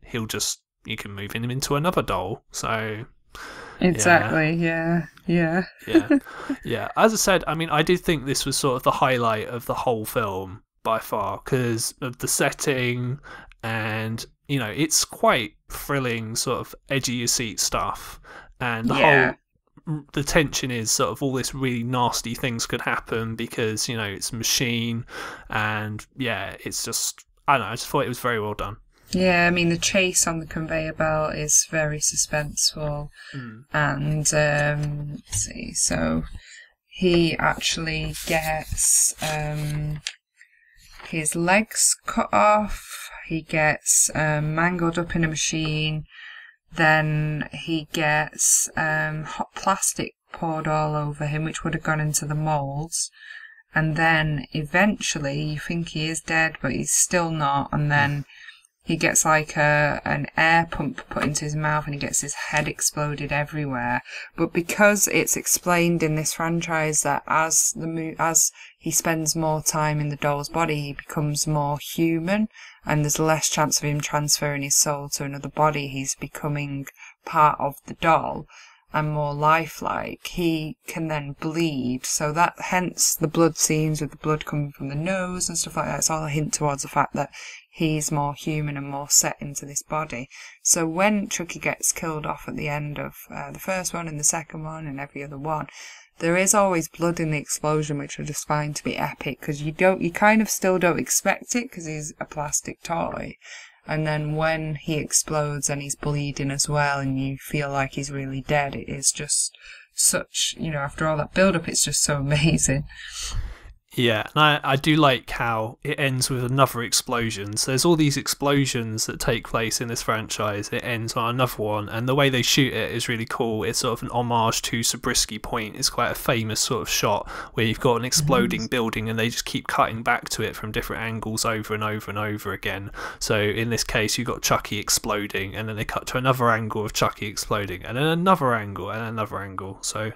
you can move him into another doll. So exactly, yeah. As I said, I mean, I did think this was sort of the highlight of the whole film by far because of the setting, and you know, it's quite thrilling, sort of edgy your seat stuff, and the tension is sort of all this really nasty things could happen because, you know, it's a machine, and yeah, it's just, I don't know, I just thought it was very well done. Yeah, I mean, the chase on the conveyor belt is very suspenseful. And, let's see, so he actually gets his legs cut off, he gets mangled up in a machine, then he gets hot plastic poured all over him, which would have gone into the moulds. And then eventually you think he is dead, but he's still not, and then he gets like an air pump put into his mouth, and he gets his head exploded everywhere. But because it's explained in this franchise that as he spends more time in the doll's body, he becomes more human, and there's less chance of him transferring his soul to another body. He's becoming part of the doll. and more lifelike, he can then bleed. So that, hence the blood scenes with the blood coming from the nose and stuff like that. It's all a hint towards the fact that he's more human and more set into this body. So when Chucky gets killed off at the end of the first one and the second one and every other one, there is always blood in the explosion, which I just find to be epic, because you kind of still don't expect it because he's a plastic toy. And then when he explodes and he's bleeding as well and you feel like he's really dead, it is just such, after all that build-up, it's just so amazing. Yeah, and I do like how it ends with another explosion. So there's all these explosions that take place in this franchise. It ends on another one, and the way they shoot it is really cool. It's sort of an homage to Zabriskie Point. It's quite a famous sort of shot where you've got an exploding building and they just keep cutting back to it from different angles over and over and over again. So in this case, you've got Chucky exploding, and then they cut to another angle of Chucky exploding, and then another angle, and another angle. So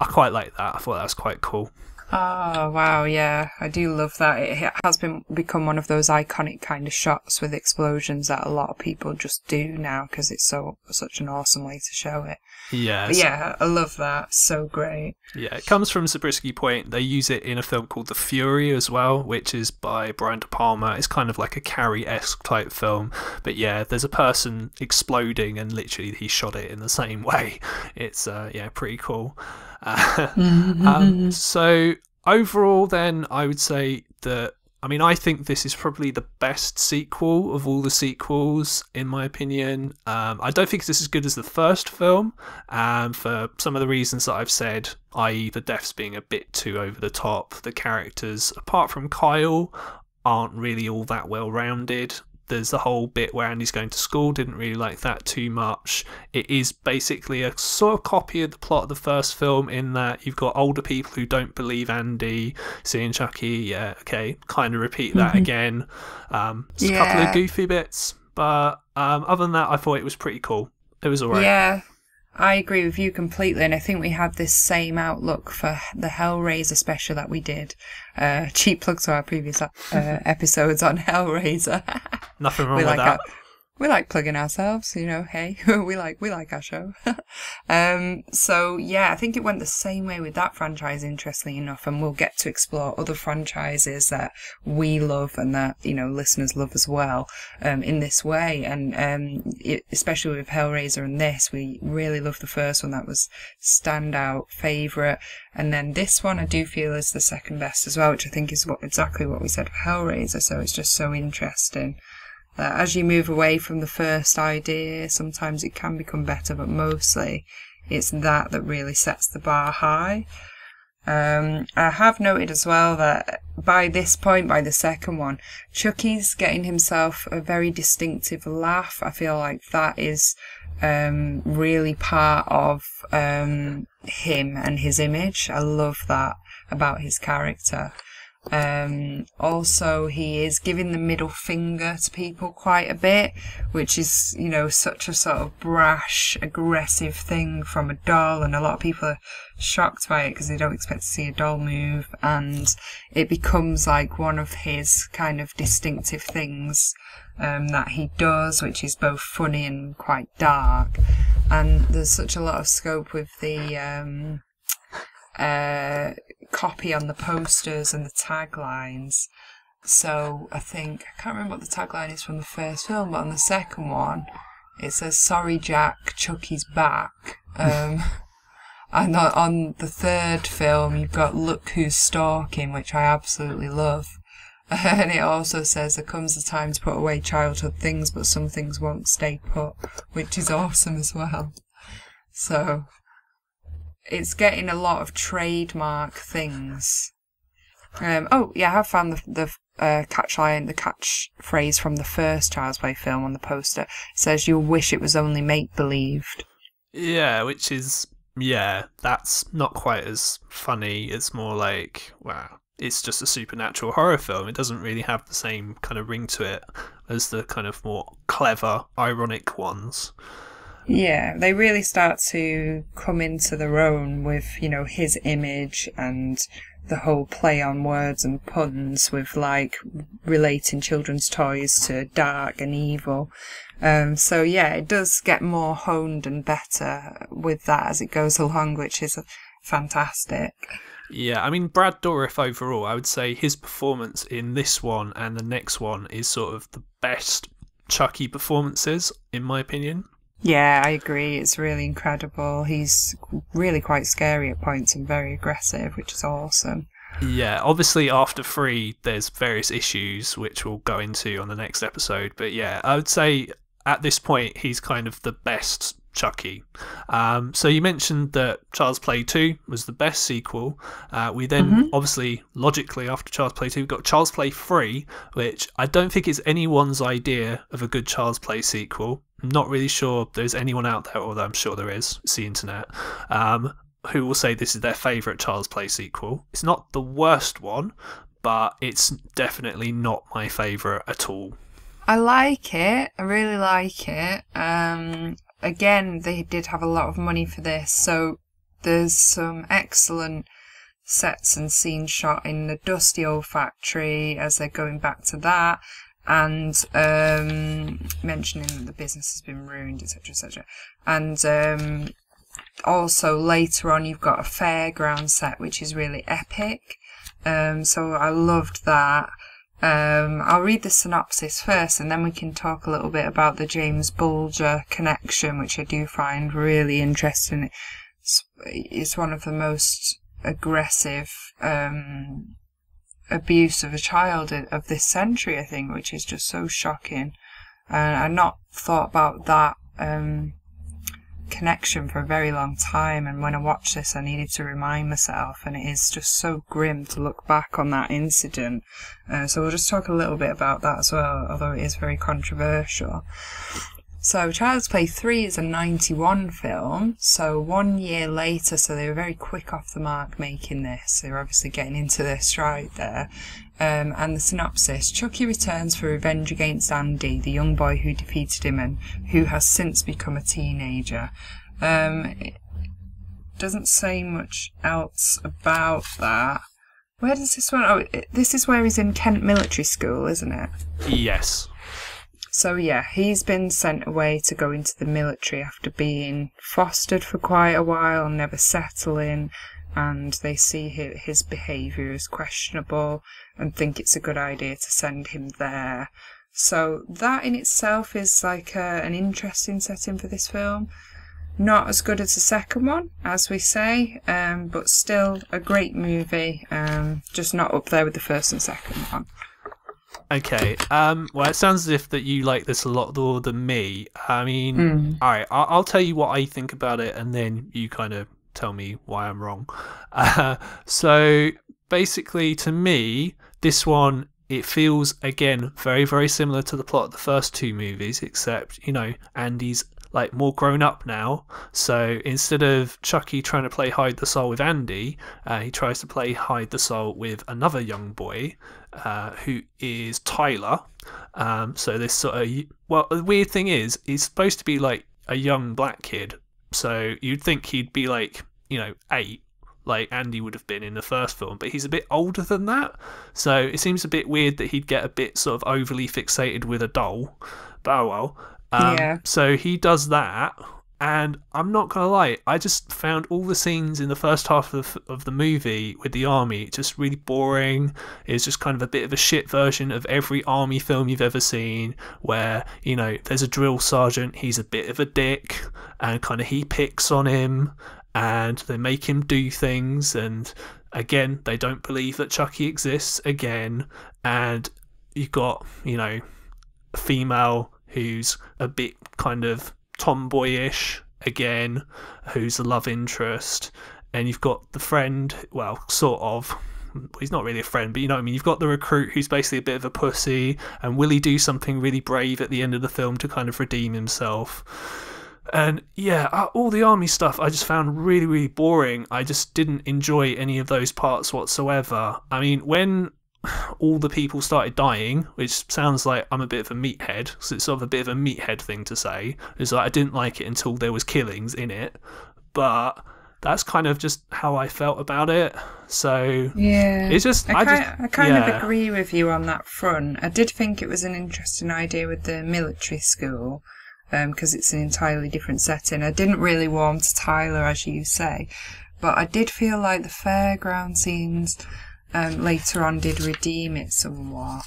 I quite like that. I thought that was quite cool. Oh, wow, yeah. I do love that. It has become one of those iconic kind of shots with explosions that a lot of people just do now because it's such an awesome way to show it. Yeah. But yeah, I love that. So great. Yeah, it comes from Zabriskie Point. They use it in a film called The Fury as well, which is by Brian De Palma. It's kind of like a Carrie-esque type film. But yeah, there's a person exploding and literally he shot it in the same way. It's, pretty cool. So overall then I would say that I think this is probably the best sequel of all the sequels in my opinion. I don't think it's as good as the first film for some of the reasons that I've said, i.e. the deaths being a bit too over the top. The characters apart from Kyle aren't really all that well rounded. There's the whole bit where Andy's going to school, didn't really like that too much. It is basically a sort of copy of the plot of the first film in that you've got older people who don't believe Andy, seeing Chucky, kind of repeat that again. Just a couple of goofy bits, but other than that, I thought it was pretty cool. It was alright. Yeah, I agree with you completely, and I think we had this same outlook for the Hellraiser special that we did. Cheap plug to our previous episodes on Hellraiser. Nothing wrong with that. We like plugging ourselves, hey, we like our show. So yeah, I think it went the same way with that franchise, interestingly enough, and we'll get to explore other franchises that we love and that, listeners love as well, in this way. And, especially with Hellraiser and this, we really love the first one. That was standout favourite. And then this one I do feel is the second best as well, which I think is exactly what we said for Hellraiser. So it's just so interesting. As you move away from the first idea, sometimes it can become better, but mostly it's that really sets the bar high. I have noted as well that by this point, by the second one, Chucky's getting himself a very distinctive laugh. I feel like that is really part of him and his image. I love that about his character. Also, he is giving the middle finger to people quite a bit, which is, such a sort of brash, aggressive thing from a doll, and a lot of people are shocked by it because they don't expect to see a doll move, and it becomes like one of his kind of distinctive things that he does, which is both funny and quite dark. And there's such a lot of scope with the copy on the posters and the taglines. So I can't remember what the tagline is from the first film, but on the second one it says, "Sorry Jack, Chucky's back." And on the third film you've got "Look Who's Stalking," which I absolutely love. And it also says, "There comes a time to put away childhood things, but some things won't stay put," which is awesome as well. So it's getting a lot of trademark things. I have found the catchline, the catchphrase from the first Child's Play film on the poster. It says, "You'll wish it was only make-believed." Yeah, which is, that's not quite as funny. It's more like, wow, it's just a supernatural horror film. It doesn't really have the same kind of ring to it as the kind of more clever, ironic ones. Yeah, they really start to come into their own with, his image and the whole play on words and puns with, like, relating children's toys to dark and evil. So yeah, it does get more honed and better with that as it goes along, which is fantastic. Yeah, I mean, Brad Dourif overall, I would say his performance in this one and the next one is sort of the best Chucky performances, in my opinion. Yeah, I agree. It's really incredible. He's really quite scary at points and very aggressive, which is awesome. Yeah, obviously after 3, there's various issues which we'll go into on the next episode. But yeah, I would say at this point, he's kind of the best Chucky. So you mentioned that Child's Play 2 was the best sequel. We then, obviously, logically, after Child's Play 2, got Child's Play 3, which I don't think is anyone's idea of a good Child's Play sequel. I'm not really sure there's anyone out there, although I'm sure there is, it's the internet, who will say this is their favourite Child's Play sequel. It's not the worst one, but it's definitely not my favourite at all. I like it. I really like it. Again, they did have a lot of money for this, so there's some excellent sets and scenes shot in the dusty old factory as they're going back to that, and mentioning that the business has been ruined, etc., etc. And also later on, you've got a fairground set, which is really epic. So I loved that. I'll read the synopsis first and then we can talk a little bit about the James Bulger connection, which I do find really interesting. It's one of the most aggressive abuse of a child of this century, I think, which is just so shocking. I've not thought about that connection for a very long time, and when I watched this I needed to remind myself, and it is just so grim to look back on that incident. So we'll just talk a little bit about that as well, although it is very controversial. So Child's Play 3 is a 91 film, so 1 year later, so they were very quick off the mark making this. They were obviously getting into their stride there. And the synopsis: Chucky returns for revenge against Andy, the young boy who defeated him and who has since become a teenager. It doesn't say much else about that. Where does this one... Oh, this is where he's in Kent Military School, isn't it? Yes. So yeah, he's been sent away to go into the military after being fostered for quite a while and never settling, and they see his behaviour as questionable and think it's a good idea to send him there. So that in itself is like an interesting setting for this film. Not as good as the second one, as we say, but still a great movie, just not up there with the first and second one. Okay, well, it sounds as if that you like this a lot more than me. I mean, alright, I'll tell you what I think about it, and then you kind of tell me why I'm wrong. So, basically, to me, this one, it feels, again, very, very similar to the plot of the first 2 movies, except, Andy's like more grown up now, so instead of Chucky trying to play hide the soul with Andy, he tries to play hide the soul with another young boy who is Tyler. So this sort of, well, the weird thing is he's supposed to be like a young black kid, so you'd think he'd be like 8, like Andy would have been in the first film, but he's a bit older than that, so it seems a bit weird that he'd get a bit sort of overly fixated with a doll, but oh well. Yeah. So he does that, and I'm not gonna lie, I just found all the scenes in the first half of the movie with the army just really boring. It's just kind of a bit of a shit version of every army film you've ever seen, where there's a drill sergeant, he's a bit of a dick, and kind of he picks on him, and they make him do things, and again they don't believe that Chucky exists again, and you've got a female who's a bit kind of tomboyish again, who's the love interest, and you've got the friend, well, sort of, he's not really a friend, but you know what I mean, you've got the recruit who's basically a bit of a pussy, and will he do something really brave at the end of the film to kind of redeem himself? And yeah, all the army stuff I just found really, really boring. I just didn't enjoy any of those parts whatsoever. I mean, when all the people started dying, which sounds like I'm a bit of a meathead, so it's sort of a bit of a meathead thing to say. It's like I didn't like it until there was killings in it, but that's kind of just how I felt about it. So yeah, it's just I kind of agree with you on that front. I did think it was an interesting idea with the military school, because it's an entirely different setting. I didn't really warm to Tyler, as you say, but I did feel like the fairground scenes later on did redeem it somewhat.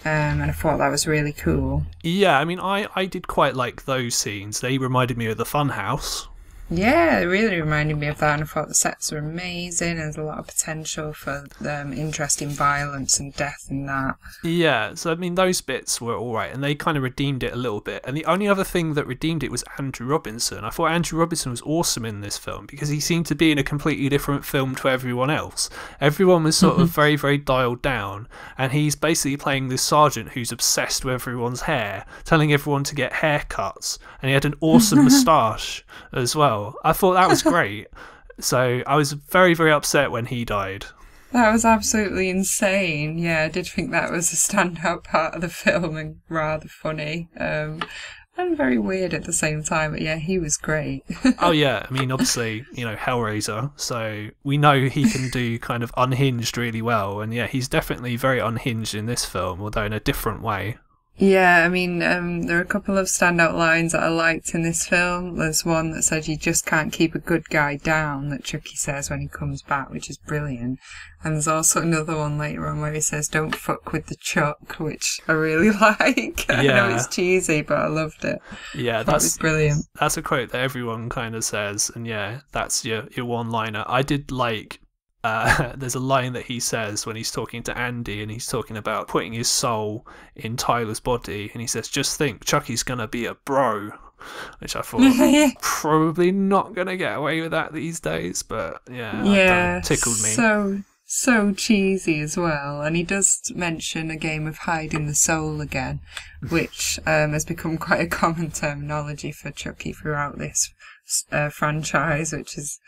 And I thought that was really cool. Yeah, I mean, I did quite like those scenes. They reminded me of the Funhouse. Yeah, it really reminded me of that, and I thought the sets were amazing. There's a lot of potential for interesting violence and death in that. Yeah, so I mean, those bits were alright, and they kind of redeemed it a little bit. And the only other thing that redeemed it was Andrew Robinson. I thought Andrew Robinson was awesome in this film, because he seemed to be in a completely different film to everyone else. Everyone was sort of very, very dialed down, and he's basically playing this sergeant who's obsessed with everyone's hair, telling everyone to get haircuts, and he had an awesome moustache as well. I thought that was great. So I was very, very upset when he died. That was absolutely insane. Yeah, I did think that was a standout part of the film and rather funny. And very weird at the same time. But yeah, he was great. Oh yeah, I mean, obviously, Hellraiser. So we know he can do kind of unhinged really well. And yeah, he's definitely very unhinged in this film, although in a different way. Yeah, I mean, there are a couple of standout lines that I liked in this film. There's one that said, "You just can't keep a good guy down," that Chucky says when he comes back, which is brilliant. And there's also another one later on where he says, "Don't fuck with the Chuck," which I really like. Yeah. I know it's cheesy, but I loved it. Yeah, that's brilliant. That's a quote that everyone kind of says, and yeah, that's your one-liner. I did like. There's a line that he says when he's talking to Andy, and he's talking about putting his soul in Tyler's body, and he says, "Just think, Chucky's gonna be a bro," which I thought probably not gonna get away with that these days, but yeah, tickled me. So cheesy as well, and he does mention a game of hiding the soul again, which has become quite a common terminology for Chucky throughout this franchise, which is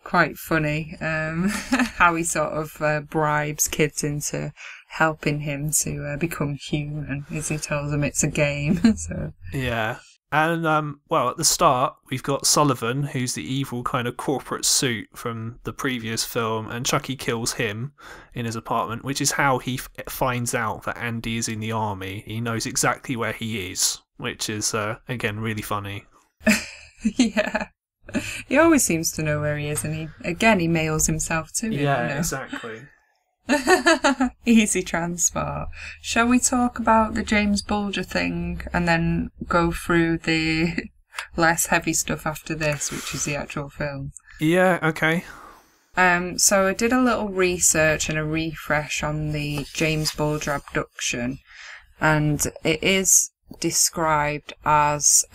quite funny. How he sort of bribes kids into helping him to become human, as he tells them it's a game. So yeah. And at the start we've got Sullivan, who's the evil kind of corporate suit from the previous film, and Chucky kills him in his apartment, which is how he finds out that Andy is in the army. He knows exactly where he is, which is again really funny. Yeah. He always seems to know where he is, and he mails himself to him. Yeah, exactly. Easy transport. Shall we talk about the James Bulger thing and then go through the less heavy stuff after this, which is the actual film? Yeah, okay. So I did a little research and a refresh on the James Bulger abduction, and it is described as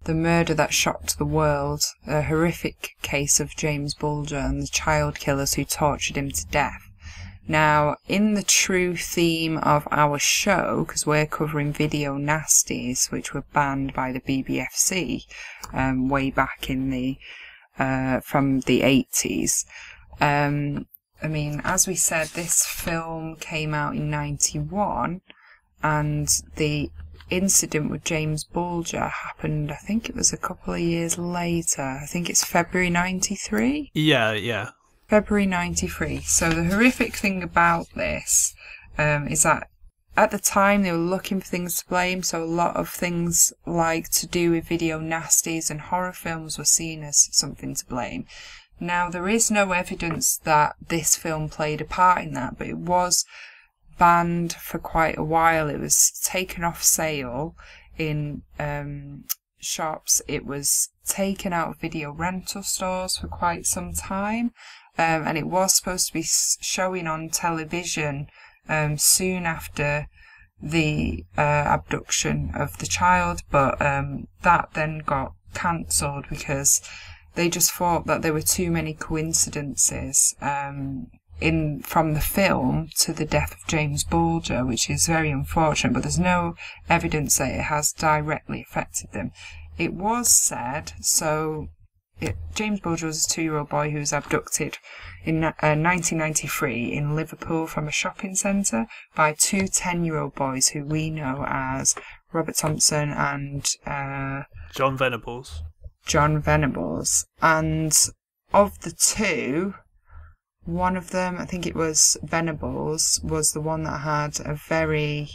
the murder that shocked the world, a horrific case of James Bulger and the child killers who tortured him to death. Now, in the true theme of our show, because we're covering video nasties, which were banned by the BBFC way back in the from the 80s. I mean, as we said, this film came out in 91, and the incident with James Bulger happened, I think it was a couple of years later. I think it's February 93? Yeah. February 93. So the horrific thing about this is that at the time they were looking for things to blame, so a lot of things like to do with video nasties and horror films were seen as something to blame. Now, there is no evidence that this film played a part in that, but it was banned for quite a while. It was taken off sale in shops. It was taken out of video rental stores for quite some time, and it was supposed to be showing on television soon after the abduction of the child, but that then got cancelled because they just thought that there were too many coincidences from the film to the death of James Bulger, which is very unfortunate, but there's no evidence that it has directly affected them. It was said, so James Bulger was a 2-year-old boy who was abducted in 1993 in Liverpool from a shopping centre by two 10-year-old boys who we know as Robert Thompson and John Venables. And of the two, one of them, I think it was Venables, was the one that had a very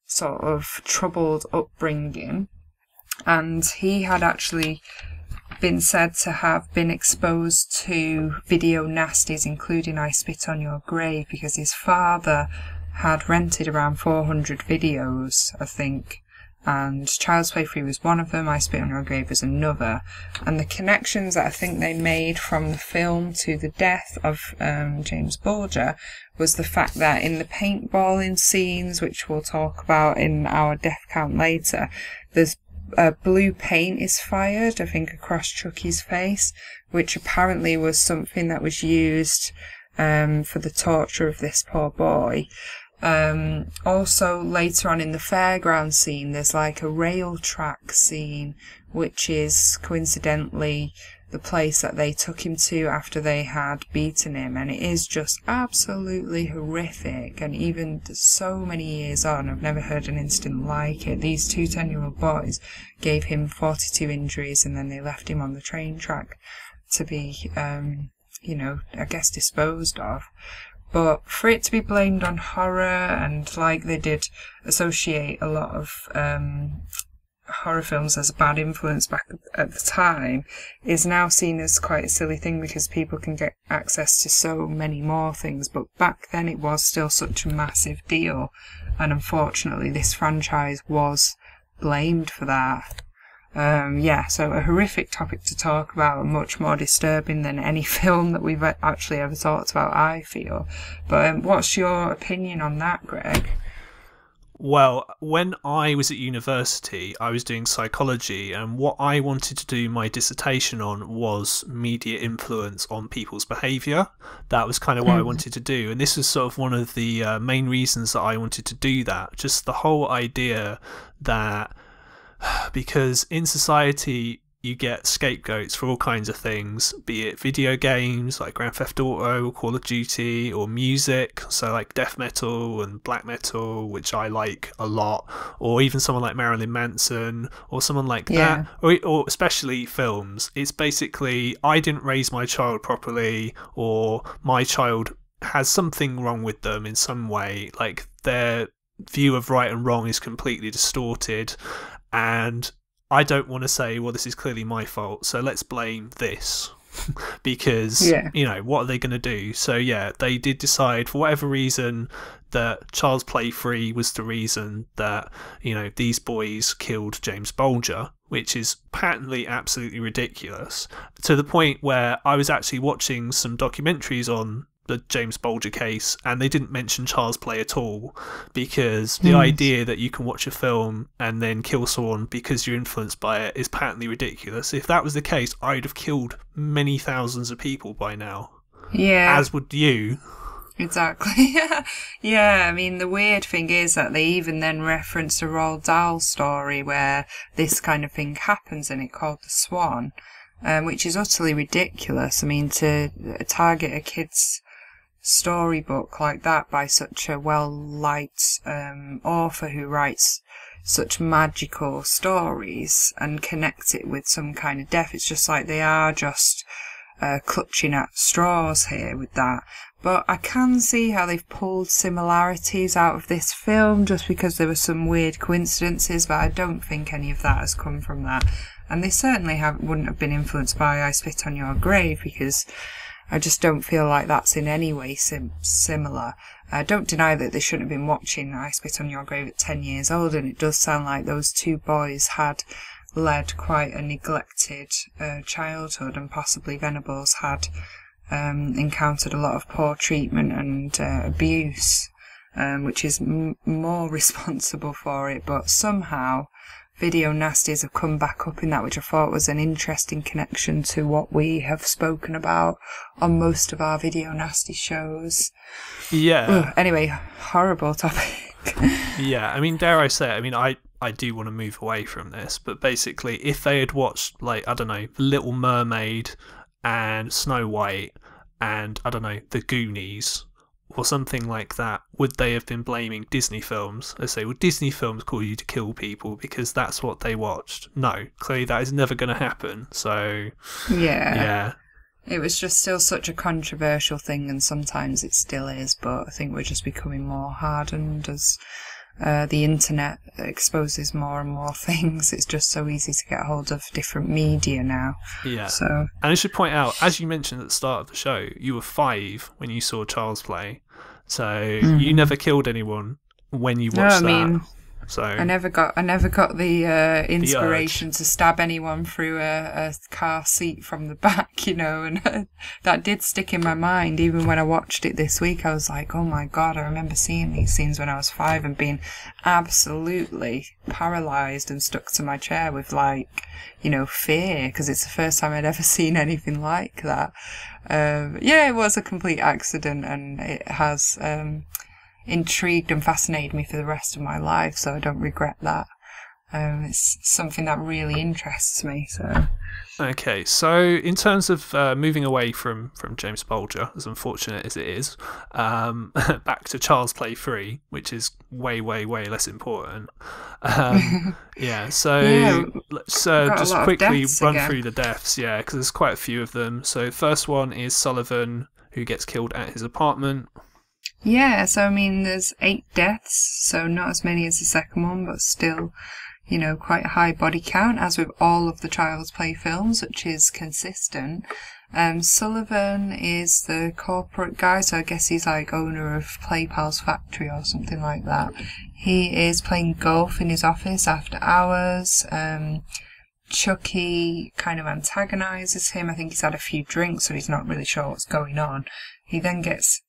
sort of troubled upbringing, and he had actually been said to have been exposed to video nasties, including I Spit on Your Grave, because his father had rented around 400 videos, I think, and Child's Play 3 was one of them, I Spit on Your Grave was another. And the connections that I think they made from the film to the death of James Bulger was the fact that in the paintballing scenes, which we'll talk about in our death count later, there's blue paint is fired, I think, across Chucky's face, which apparently was something that was used for the torture of this poor boy. Also, later on in the fairground scene, there's like a rail track scene, which is coincidentally the place that they took him to after they had beaten him, and it is just absolutely horrific. And even so many years on, I've never heard an incident like it. These two 10-year-old boys gave him 42 injuries, and then they left him on the train track to be, I guess disposed of. But for it to be blamed on horror, and like they did associate a lot of horror films as a bad influence back at the time, is now seen as quite a silly thing because people can get access to so many more things. But back then it was still such a massive deal, and unfortunately this franchise was blamed for that. So a horrific topic to talk about, much more disturbing than any film that we've actually ever talked about, I feel. But what's your opinion on that, Greg? Well, when I was at university, I was doing psychology, and what I wanted to do my dissertation on was media influence on people's behaviour. That was kind of what I wanted to do, and this was sort of one of the main reasons that I wanted to do that. Just the whole idea that, because in society you get scapegoats for all kinds of things, be it video games like Grand Theft Auto or Call of Duty, or music, so like death metal and black metal, which I like a lot, or even someone like Marilyn Manson or someone like that, or especially films. It's basically, I didn't raise my child properly, or my child has something wrong with them in some way, like their view of right and wrong is completely distorted, and I don't want to say, well, this is clearly my fault, so let's blame this. Because, what are they going to do? So, they did decide, for whatever reason, that Child's Play 3 was the reason that, these boys killed James Bulger, which is patently absolutely ridiculous, to the point where I was actually watching some documentaries on the James Bulger case, and they didn't mention Child's Play at all, because the idea that you can watch a film and then kill someone because you're influenced by it is patently ridiculous. If that was the case, I'd have killed many thousands of people by now. Yeah. As would you. Exactly. I mean, the weird thing is that they even then referenced a Roald Dahl story where this kind of thing happens in it, called The Swan, which is utterly ridiculous. I mean, to target a kid's storybook like that by such a well-liked author who writes such magical stories and connect it with some kind of death, it's just like they are just clutching at straws here with that. But I can see how they've pulled similarities out of this film just because there were some weird coincidences, but I don't think any of that has come from that. And they certainly wouldn't have been influenced by I Spit on Your Grave, because I just don't feel like that's in any way similar. I don't deny that they shouldn't have been watching I Spit on Your Grave at 10 years old, and it does sound like those two boys had led quite a neglected childhood, and possibly Venables had encountered a lot of poor treatment and abuse, which is more responsible for it. But somehow video nasties have come back up in that, which I thought was an interesting connection to what we have spoken about on most of our video nasty shows. Anyway, horrible topic. I mean, dare I say it, I mean, I do want to move away from this, but basically, if they had watched, like, I don't know, Little Mermaid and Snow White and, I don't know, The Goonies or something like that, would they have been blaming Disney films? They say, well, Disney films call you to kill people because that's what they watched. No, clearly that is never going to happen. So, yeah. It was just still such a controversial thing, and sometimes it still is, but I think we're just becoming more hardened as the internet exposes more and more things. It's just so easy to get hold of different media now. Yeah. So, and I should point out, as you mentioned at the start of the show, you were 5 when you saw Child's Play, so you never killed anyone when you watched that. So I never got the inspiration to stab anyone through a car seat from the back, and that did stick in my mind. Even when I watched it this week, I was like, oh my God, I remember seeing these scenes when I was 5 and being absolutely paralysed and stuck to my chair with fear, because it's the first time I'd ever seen anything like that. It was a complete accident, and it has intrigued and fascinated me for the rest of my life, so I don't regret that. It's something that really interests me. So okay, so in terms of moving away from James Bulger, as unfortunate as it is, back to Child's Play 3, which is way less important. So let's just quickly run through the deaths, because there's quite a few of them. So first one is Sullivan, who gets killed at his apartment. Yeah, so I mean, there's 8 deaths, so not as many as the second one, but still, quite a high body count, as with all of the Child's Play films, which is consistent. Sullivan is the corporate guy, so I guess he's like owner of Play Pals Factory or something like that. He is playing golf in his office after hours. Chucky kind of antagonises him. I think he's had a few drinks, so he's not really sure what's going on. He then gets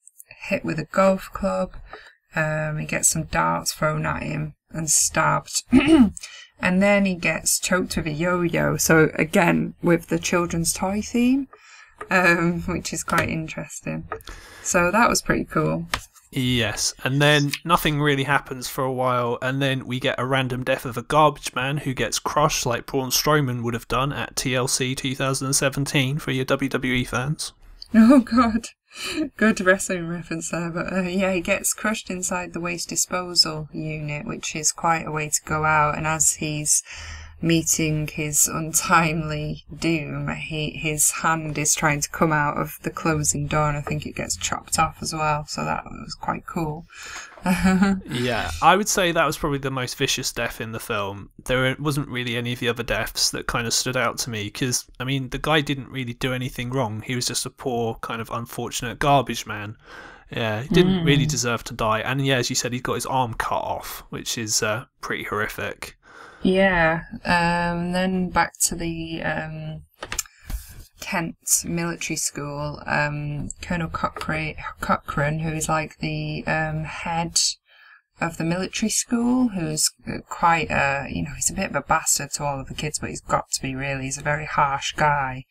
hit with a golf club. He gets some darts thrown at him and stabbed. And then he gets choked with a yo-yo. So again, with the children's toy theme, which is quite interesting. So that was pretty cool. Yes, and then nothing really happens for a while, and then we get a random death of a garbage man who gets crushed like Braun Strowman would have done at TLC 2017 for your WWE fans. Oh God. Good wrestling reference there, but he gets crushed inside the waste disposal unit, which is quite a way to go out, and as he's meeting his untimely doom, his hand is trying to come out of the closing door, and I think it gets chopped off as well, so that was quite cool. Yeah, I would say that was probably the most vicious death in the film. There wasn't really any of the other deaths that kind of stood out to me, because, I mean, the guy didn't really do anything wrong. He was just a poor, kind of unfortunate garbage man. Yeah, he didn't really deserve to die. And yeah, as you said, he got his arm cut off, which is pretty horrific. Yeah, then back to the Kent military school. Colonel Cochrane, who is like the head of the military school, who's quite he's a bit of a bastard to all of the kids, but he's got to be, really. He's a very harsh guy.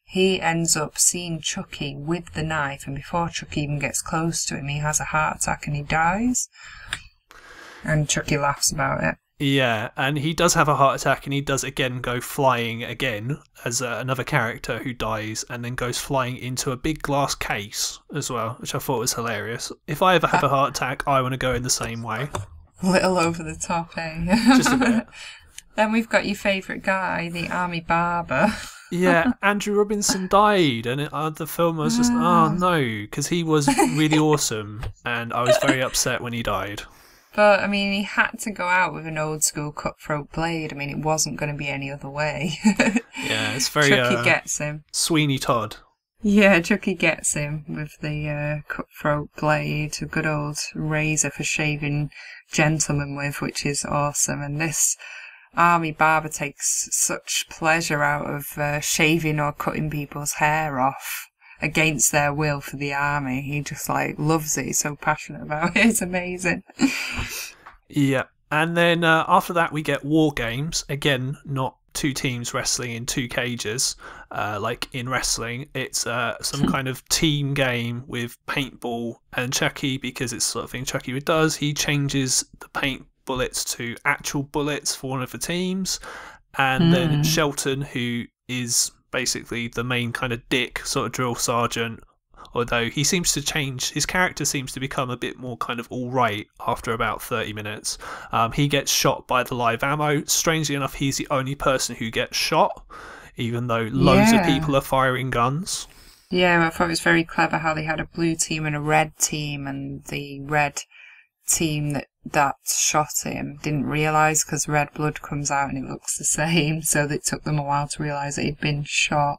He ends up seeing Chucky with the knife, and before Chucky even gets close to him, he has a heart attack and he dies. And Chucky laughs about it. Yeah, and he does have a heart attack, and he does again go flying again as another character who dies, and then goes flying into a big glass case as well, which I thought was hilarious. If I ever have a heart attack, I want to go in the same way. A little over the top, eh? Just a bit. Then we've got your favourite guy, the army barber. Yeah, Andrew Robinson died, and the film was just, oh no, because he was really awesome, and I was very upset when he died. But, I mean, he had to go out with an old-school cutthroat blade. I mean, it wasn't going to be any other way. Yeah, it's very... Chucky gets him. Sweeney Todd. Yeah, Chucky gets him with the cutthroat blade, a good old razor for shaving gentlemen with, which is awesome. And this army barber takes such pleasure out of shaving or cutting people's hair off against their will for the army. He just loves it. He's so passionate about it. It's amazing. Yeah, and then after that we get War Games. Again, not two teams wrestling in two cages like in wrestling. It's some kind of team game with paintball, and Chucky, because it's the sort of thing Chucky does, he changes the bullets to actual bullets for one of the teams. And then Shelton, who is basically the main kind of dick sort of drill sergeant, although he seems to change, his character seems to become a bit more kind of all right after about 30 minutes. He gets shot by the live ammo. Strangely enough, he's the only person who gets shot, even though loads of people are firing guns. Yeah, I thought it was very clever how they had a blue team and a red team, and the red team that shot him didn't realise because red blood comes out and it looks the same, so it took them a while to realise that he'd been shot,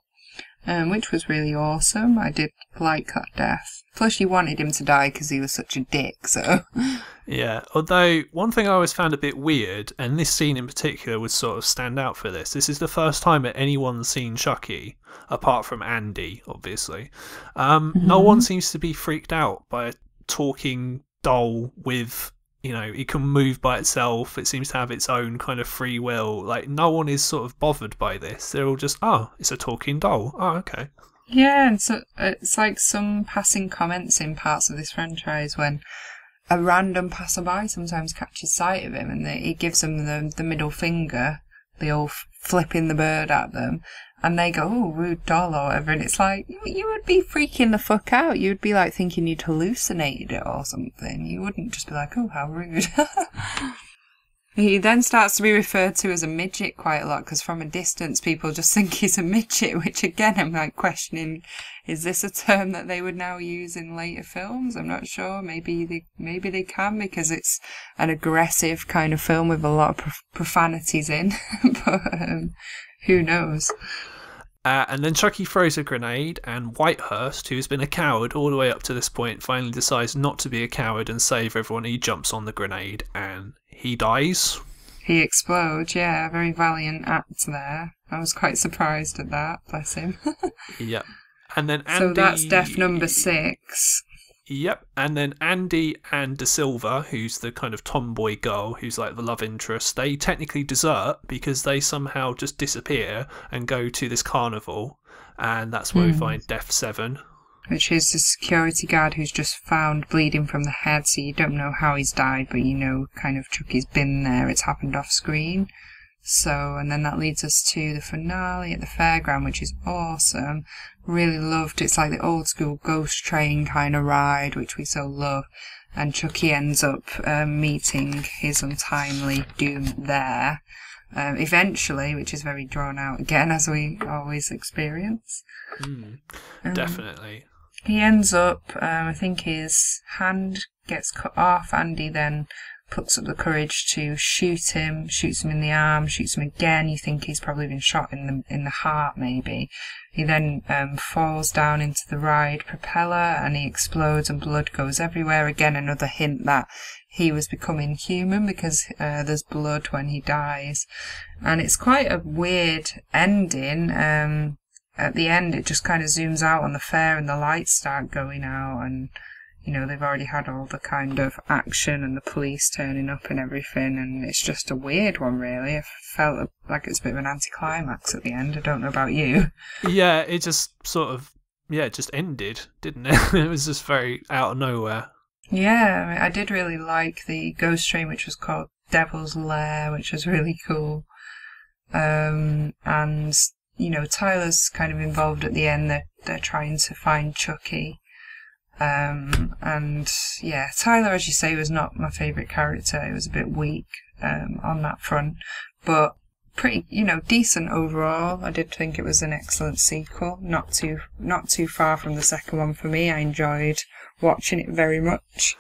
which was really awesome. I did like that death. Plus you wanted him to die because he was such a dick, so... Yeah, although one thing I always found a bit weird, and this scene in particular would sort of stand out for this is the first time that anyone's seen Chucky, apart from Andy, obviously. No one seems to be freaked out by a talking doll with, you know, it can move by itself, it seems to have its own kind of free will. Like, no one is sort of bothered by this. They're all just, oh, it's a talking doll. Oh, okay. Yeah, and so it's like some passing comments in parts of this franchise when a random passerby sometimes catches sight of him and he gives them the middle finger, the old flipping the bird at them, and they go, oh, rude doll or whatever, and it's like, you would be freaking the fuck out. You would be like thinking you'd hallucinated it or something. You wouldn't just be like, oh, how rude. He then starts to be referred to as a midget quite a lot because from a distance people just think he's a midget, which again I'm like questioning, is this a term that they would now use in later films? I'm not sure. Maybe they can because it's an aggressive kind of film with a lot of profanities in, but who knows? And then Chucky throws a grenade, and Whitehurst, who's been a coward all the way up to this point, finally decides not to be a coward and save everyone. He jumps on the grenade and he dies. He explodes, yeah. Very valiant act there. I was quite surprised at that, bless him. Yep. And then Andy... So that's death number 6. Yep, and then Andy and De Silva, who's the kind of tomboy girl, who's like the love interest, they technically desert because they somehow just disappear and go to this carnival, and that's where we find Death 7. Which is the security guard who's just found bleeding from the head, so you don't know how he's died, but you know kind of Chucky's been there, it's happened off screen. So, and then that leads us to the finale at the fairground, which is awesome. Really loved, it's like the old school ghost train kind of ride, which we so love. And Chucky ends up meeting his untimely doom there. Eventually, which is very drawn out again, as we always experience. Definitely. He ends up, I think his hand gets cut off. Andy then puts up the courage to shoots him in the arm, shoots him again. You think he's probably been shot in the heart, maybe. He then falls down into the ride propeller and he explodes and blood goes everywhere. Again, another hint that he was becoming human because there's blood when he dies. And it's quite a weird ending. At the end, it just kind of zooms out on the fair and the lights start going out and you know, they've already had all the kind of action and the police turning up and everything, and it's just a weird one, really. I felt like it's a bit of an anticlimax at the end. I don't know about you. Yeah, it just sort of, it just ended, didn't it? It was just very out of nowhere. Yeah, I mean, I did really like the ghost train, which was called Devil's Lair, which was really cool. And, you know, Tyler's kind of involved at the end. They're trying to find Chucky. And yeah, Tyler, as you say, was not my favourite character. He was a bit weak on that front, but pretty, you know, decent overall. I did think it was an excellent sequel. Not too far from the second one for me. I enjoyed watching it very much.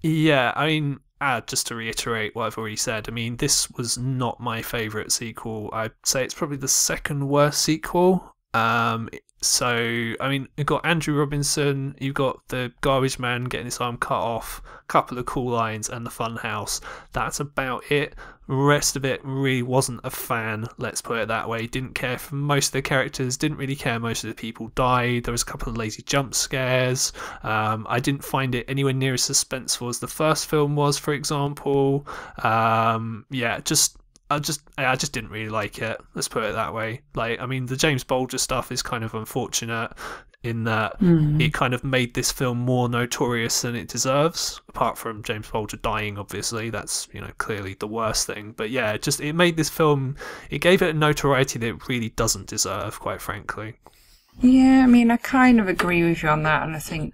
Yeah, I mean, just to reiterate what I've already said, I mean, this was not my favourite sequel. I'd say it's probably the second worst sequel. So, I mean, you've got Andrew Robinson, you've got the garbage man getting his arm cut off, a couple of cool lines, and the fun house. That's about it. The rest of it really wasn't a fan, let's put it that way. Didn't care for most of the characters, didn't really care most of the people died. There was a couple of lazy jump scares. I didn't find it anywhere near as suspenseful as the first film was, for example. Just I just didn't really like it. Let's put it that way. Like, I mean, the James Bulger stuff is kind of unfortunate in that it kind of made this film more notorious than it deserves. Apart from James Bulger dying, obviously, that's, you know, clearly the worst thing. But yeah, it made this film. It gave it a notoriety that it really doesn't deserve, quite frankly. Yeah, I mean, I kind of agree with you on that, and I think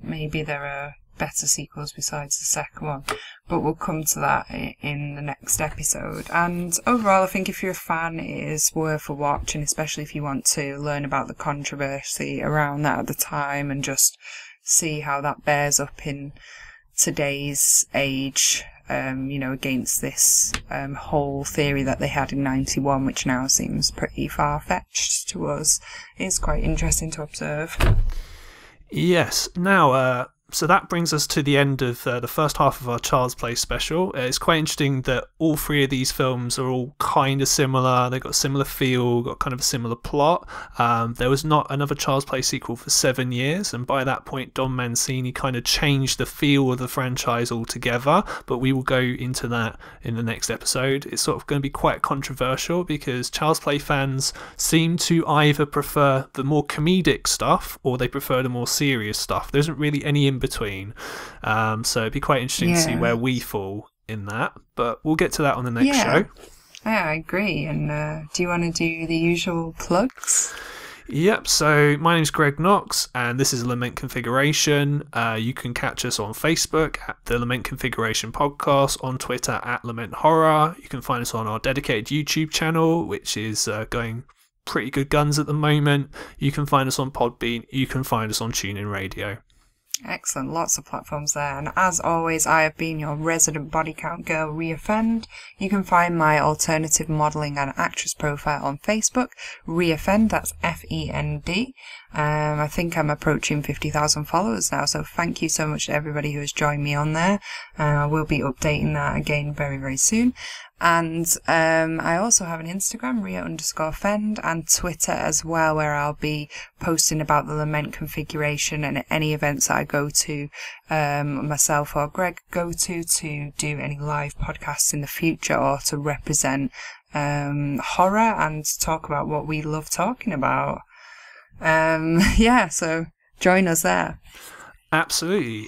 maybe there are better sequels besides the second one, but we'll come to that in the next episode. And overall, I think if you're a fan, it is worth a watch, and especially if you want to learn about the controversy around that at the time and just see how that bears up in today's age, you know, against this whole theory that they had in 91, which now seems pretty far-fetched to us. It's quite interesting to observe. Yes. Now, so that brings us to the end of the first half of our Child's Play special. It's quite interesting that all three of these films are all kind of similar. They've got a similar feel, got kind of a similar plot. There was not another Child's Play sequel for 7 years, and by that point Don Mancini kind of changed the feel of the franchise altogether, but we will go into that in the next episode. It's sort of going to be quite controversial because Child's Play fans seem to either prefer the more comedic stuff or they prefer the more serious stuff. There isn't really any in between, so it'd be quite interesting to see where we fall in that, but we'll get to that on the next show. Yeah, I agree. And do you want to do the usual plugs? Yep, so my name's Greg Knox and this is Lament Configuration. You can catch us on Facebook at the Lament Configuration Podcast, on Twitter at Lament Horror. You can find us on our dedicated YouTube channel, which is going pretty good guns at the moment. You can find us on Podbean. You can find us on TuneIn Radio. Excellent, lots of platforms there. And as always, I have been your resident body count girl, Fend. You can find my alternative modelling and actress profile on Facebook, Fend, that's Fend. I think I'm approaching 50,000 followers now, so thank you so much to everybody who has joined me on there. I will be updating that again very, very soon. And I also have an Instagram, Ria_Fend, and Twitter as well, where I'll be posting about the Lament Configuration and any events that I go to, myself or Greg go to do any live podcasts in the future or to represent horror and talk about what we love talking about. So join us there. Absolutely.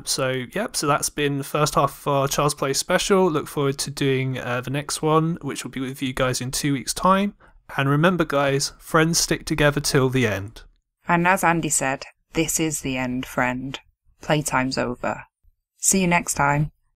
So that's been the first half of our Child's Play special. Look forward to doing the next one, which will be with you guys in 2 weeks' time. And remember, guys, friends stick together till the end. And as Andy said, this is the end, friend. Playtime's over. See you next time.